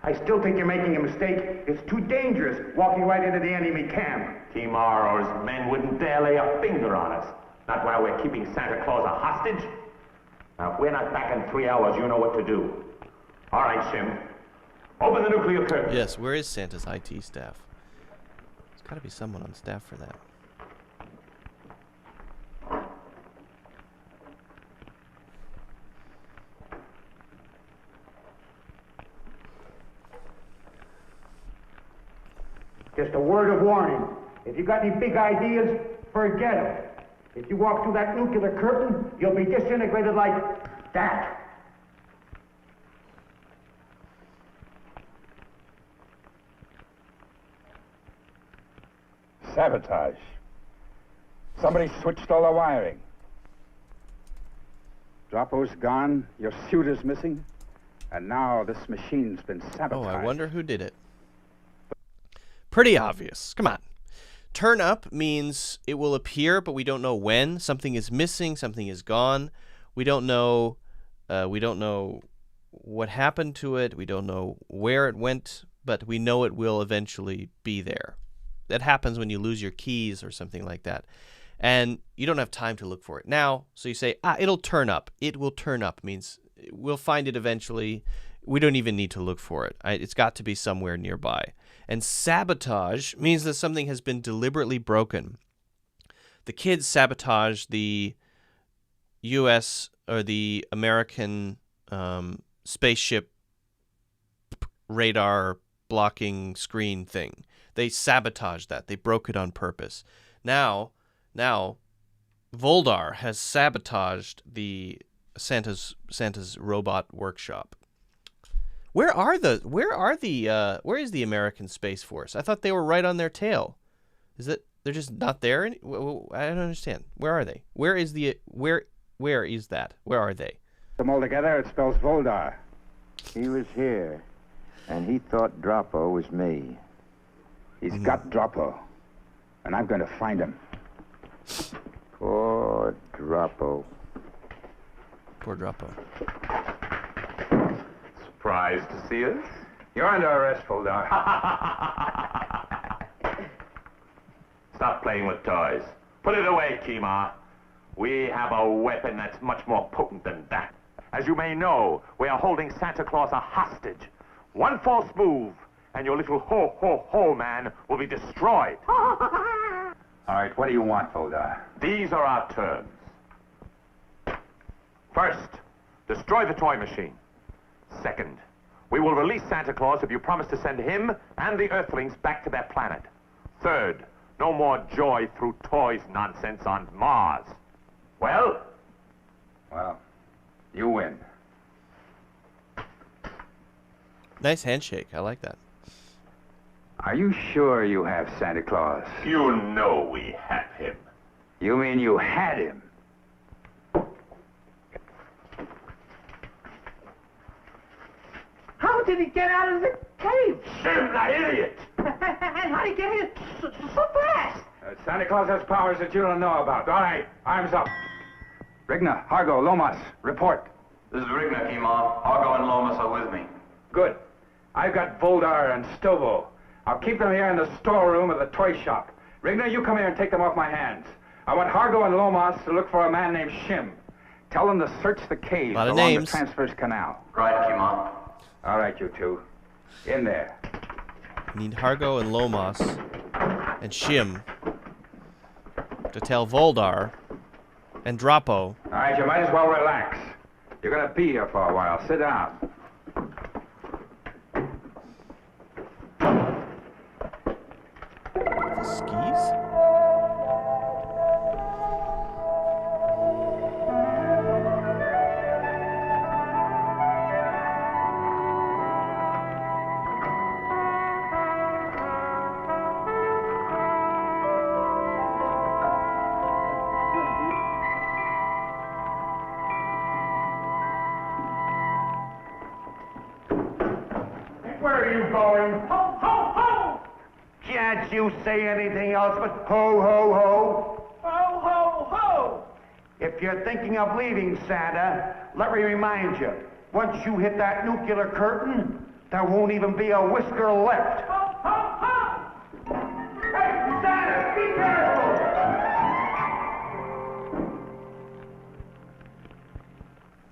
I still think you're making a mistake. It's too dangerous walking right into the enemy camp. Timar or his men wouldn't dare lay a finger on us. Not while we're keeping Santa Claus a hostage. Now, if we're not back in 3 hours, you know what to do. All right, Sim. Open the nuclear curtain. Yes, where is Santa's IT staff? There's got to be someone on staff for that. Just a word of warning. If you got any big ideas, forget them. If you walk through that nuclear curtain, you'll be disintegrated like that. Sabotage. Somebody switched all the wiring. Dropo's gone, your suit is missing, and now this machine's been sabotaged. Oh, I wonder who did it. Pretty obvious. Come on. Turn up means it will appear, but we don't know when. Something is missing. Something is gone. We don't know. We don't know what happened to it. We don't know where it went, but we know it will eventually be there. That happens when you lose your keys or something like that, and you don't have time to look for it now. So you say, it'll turn up. It will turn up means we'll find it eventually. We don't even need to look for it. It's got to be somewhere nearby. And sabotage means that something has been deliberately broken. The kids sabotaged the U.S. or the American spaceship radar blocking screen thing. They sabotaged that. They broke it on purpose. Now, Voldar has sabotaged the Santa's robot workshop. Where is the American Space Force? I thought they were right on their tail. Is it they're just not there? I don't understand. Where are they? Where is that? Where are they? Them all together, it spells Voldar. He was here, and he thought Dropo was me. He's got Dropo. and I'm going to find him. Poor Dropo. Poor Dropo. Surprised to see us? You're under arrest, Fuldar. Stop playing with toys. Put it away, Kima. We have a weapon that's much more potent than that. As you may know, we are holding Santa Claus a hostage. One false move, and your little ho-ho-ho man will be destroyed. All right, what do you want, Fuldar? These are our terms. First, destroy the toy machine. Second, we will release Santa Claus if you promise to send him and the Earthlings back to their planet. Third, no more joy through toys nonsense on Mars. Well? Well, you win. Nice handshake. I like that. Are you sure you have Santa Claus? You know we have him. You mean you had him? How did he get out of the cave? Shim, that idiot! And how did he get here so fast? Santa Claus has powers that you don't know about. All right, arms up. Rigna, Hargo, Lomas, report. This is Rigna, Kima. Argo and Lomas are with me. Good. I've got Voldar and Stovo. I'll keep them here in the storeroom of the toy shop. Rigna, you come here and take them off my hands. I want Hargo and Lomas to look for a man named Shim. Tell them to search the cave along the Transverse Canal. Right, Kima. All right, you two. In there. We need Hargo and Lomas and Shim to tell Voldar and Dropo. All right, you might as well relax. You're going to be here for a while. Sit down. The skis? Where are you going? Ho, ho, ho! Can't you say anything else but ho, ho, ho? Ho, ho, ho! If you're thinking of leaving, Santa, let me remind you, once you hit that nuclear curtain, there won't even be a whisker left. Ho, ho, ho! Hey, Santa, be careful!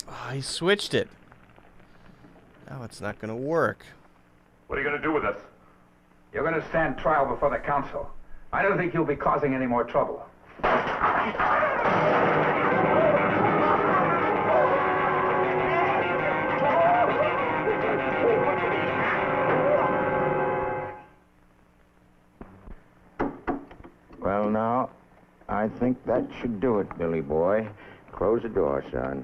Oh, he switched it. Now it's not going to work. What are you going to do with us? You're going to stand trial before the council. I don't think you'll be causing any more trouble. Well, now, I think that should do it, Billy boy. Close the door, son.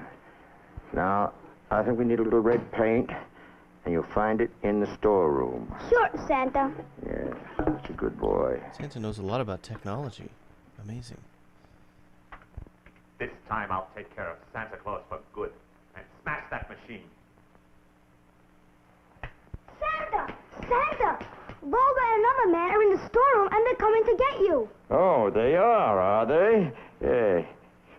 Now, I think we need a little red paint, and you'll find it in the storeroom. Sure, Santa. Yes, such a good boy. Santa knows a lot about technology. Amazing. This time I'll take care of Santa Claus for good and smash that machine. Santa! Santa! Volga and another man are in the storeroom, and they're coming to get you. Oh, they are they? Yeah.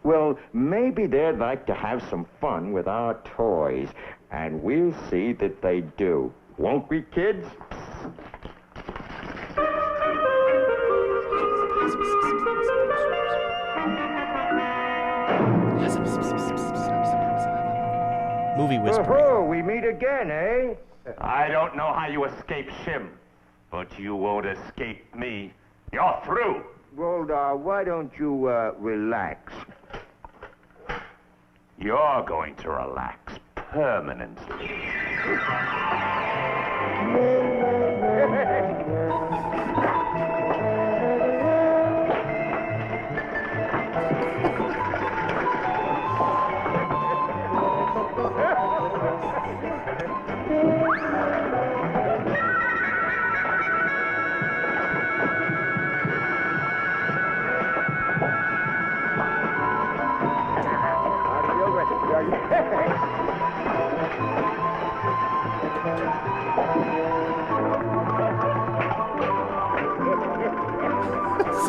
Well, maybe they'd like to have some fun with our toys, and we'll see that they do. Won't we, kids? Movie whispering. Oh, we meet again, eh? I don't know how you escape Shim, but you won't escape me. You're through. Voldar, why don't you, relax? You're going to relax permanently.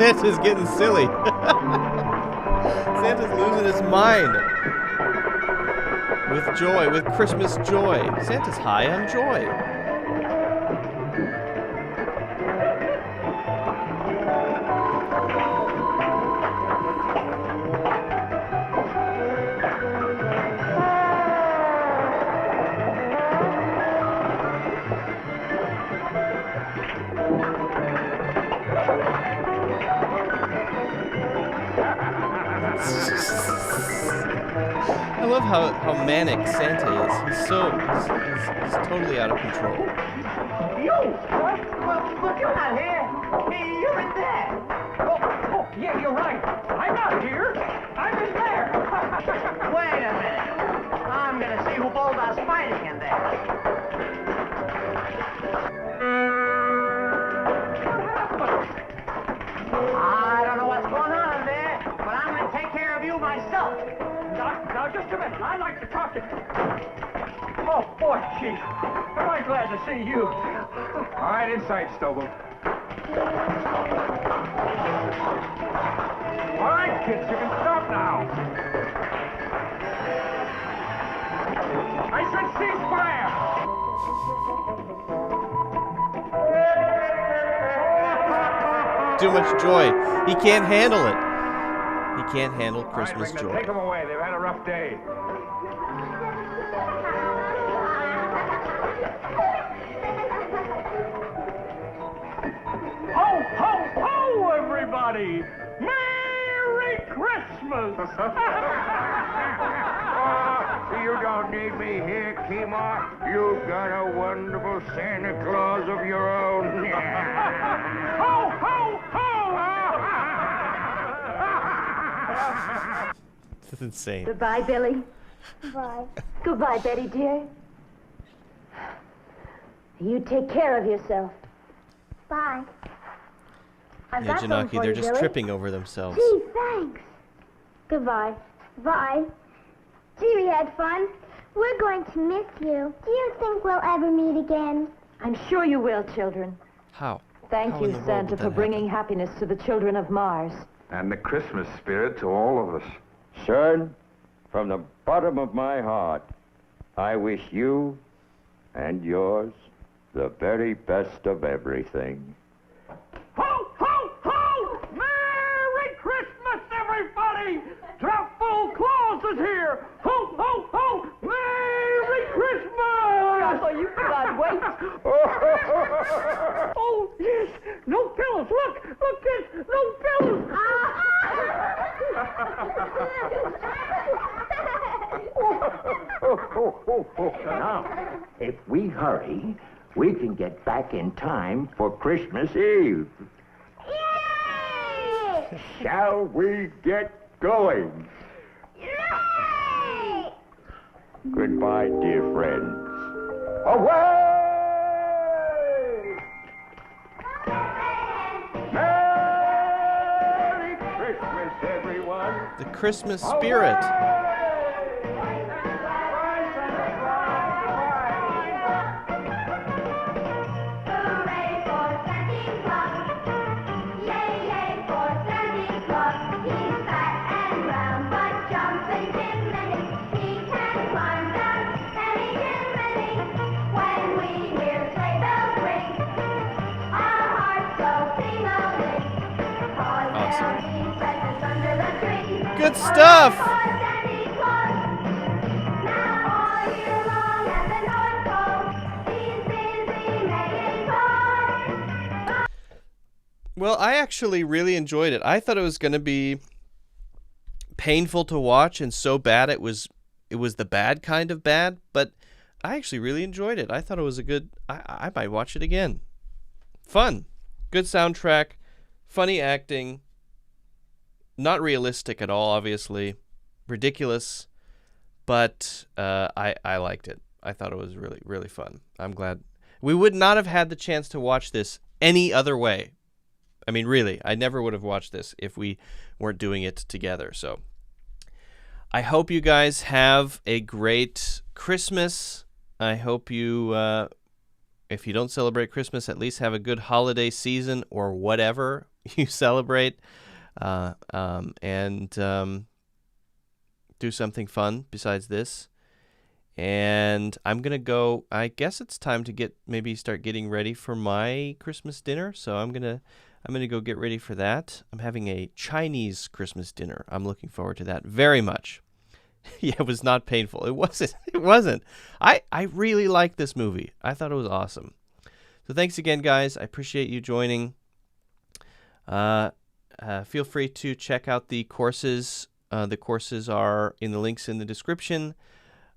Santa's getting silly. Santa's losing his mind. With joy, with Christmas joy. Santa's high on joy. I love how manic Santa is. He's totally out of control. You! Look, you're not here. You're in there. Oh, yeah, you're right. I'm not here. I'm in there. Wait a minute. I'm going to see who bowled us fighting in there. I don't know what's going on in there, but I'm going to take care of you myself. Now, just a minute. I'd like to talk to you. Oh, boy, Chief. Am I glad to see you. All right, inside, Stovall. All right, kids, you can stop now. I said cease fire. Too much joy. He can't handle it. He can't handle Christmas joy. joy. Take them away. They've had a rough day. Ho, ho, ho, everybody! Merry Christmas! You don't need me here, Kima. You've got a wonderful Santa Claus of your own. Ho, ho, ho! This is insane. Goodbye, Billy. Bye. Goodbye, Betty, dear. You take care of yourself. Bye. I've Yeah, got something Janaki, for they're you, just Billy. tripping over themselves. Gee, thanks. Goodbye. Bye. Gee, we had fun. We're going to miss you. Do you think we'll ever meet again? I'm sure you will, children. How? Thank How you, in the world Santa, would for that bringing happiness to the children of Mars. And the Christmas spirit to all of us. Son, from the bottom of my heart, I wish you and yours the very best of everything. Ho, ho, ho! Merry Christmas, everybody! Dropo Claus is here! Ho, ho, ho! Merry Christmas! Oh, you cannot wait. Oh, yes! No pillows! Look, kids! No pillows! Now, if we hurry, we can get back in time for Christmas Eve. Yay! Shall we get going? Yay! Goodbye, dear friends. Away! Merry Christmas, everyone. The Christmas spirit. Good stuff! Well, I actually really enjoyed it. I thought it was going to be painful to watch and so bad it was the bad kind of bad, but I actually really enjoyed it. I thought it was a good... I might watch it again. Fun. Good soundtrack. Funny acting. Not realistic at all, obviously. Ridiculous. But I liked it. I thought it was really, really fun. I'm glad. We would not have had the chance to watch this any other way. I mean, really, I never would have watched this if we weren't doing it together. So I hope you guys have a great Christmas. I hope you, if you don't celebrate Christmas, at least have a good holiday season or whatever. you celebrate, and do something fun besides this. And I'm gonna go. I guess it's time to start getting ready for my Christmas dinner. So I'm gonna go get ready for that. I'm having a Chinese Christmas dinner. I'm looking forward to that very much. Yeah, it was not painful. It wasn't. It wasn't. I really liked this movie. I thought it was awesome. So thanks again, guys. I appreciate you joining. Feel free to check out the courses. The courses are in the links in the description.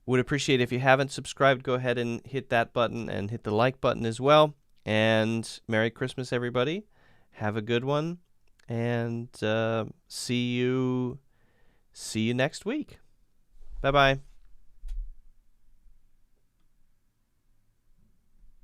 Would appreciate if you haven't subscribed, go ahead and hit that button and hit the like button as well. And Merry Christmas, everybody. Have a good one. And see you next week. Bye-bye.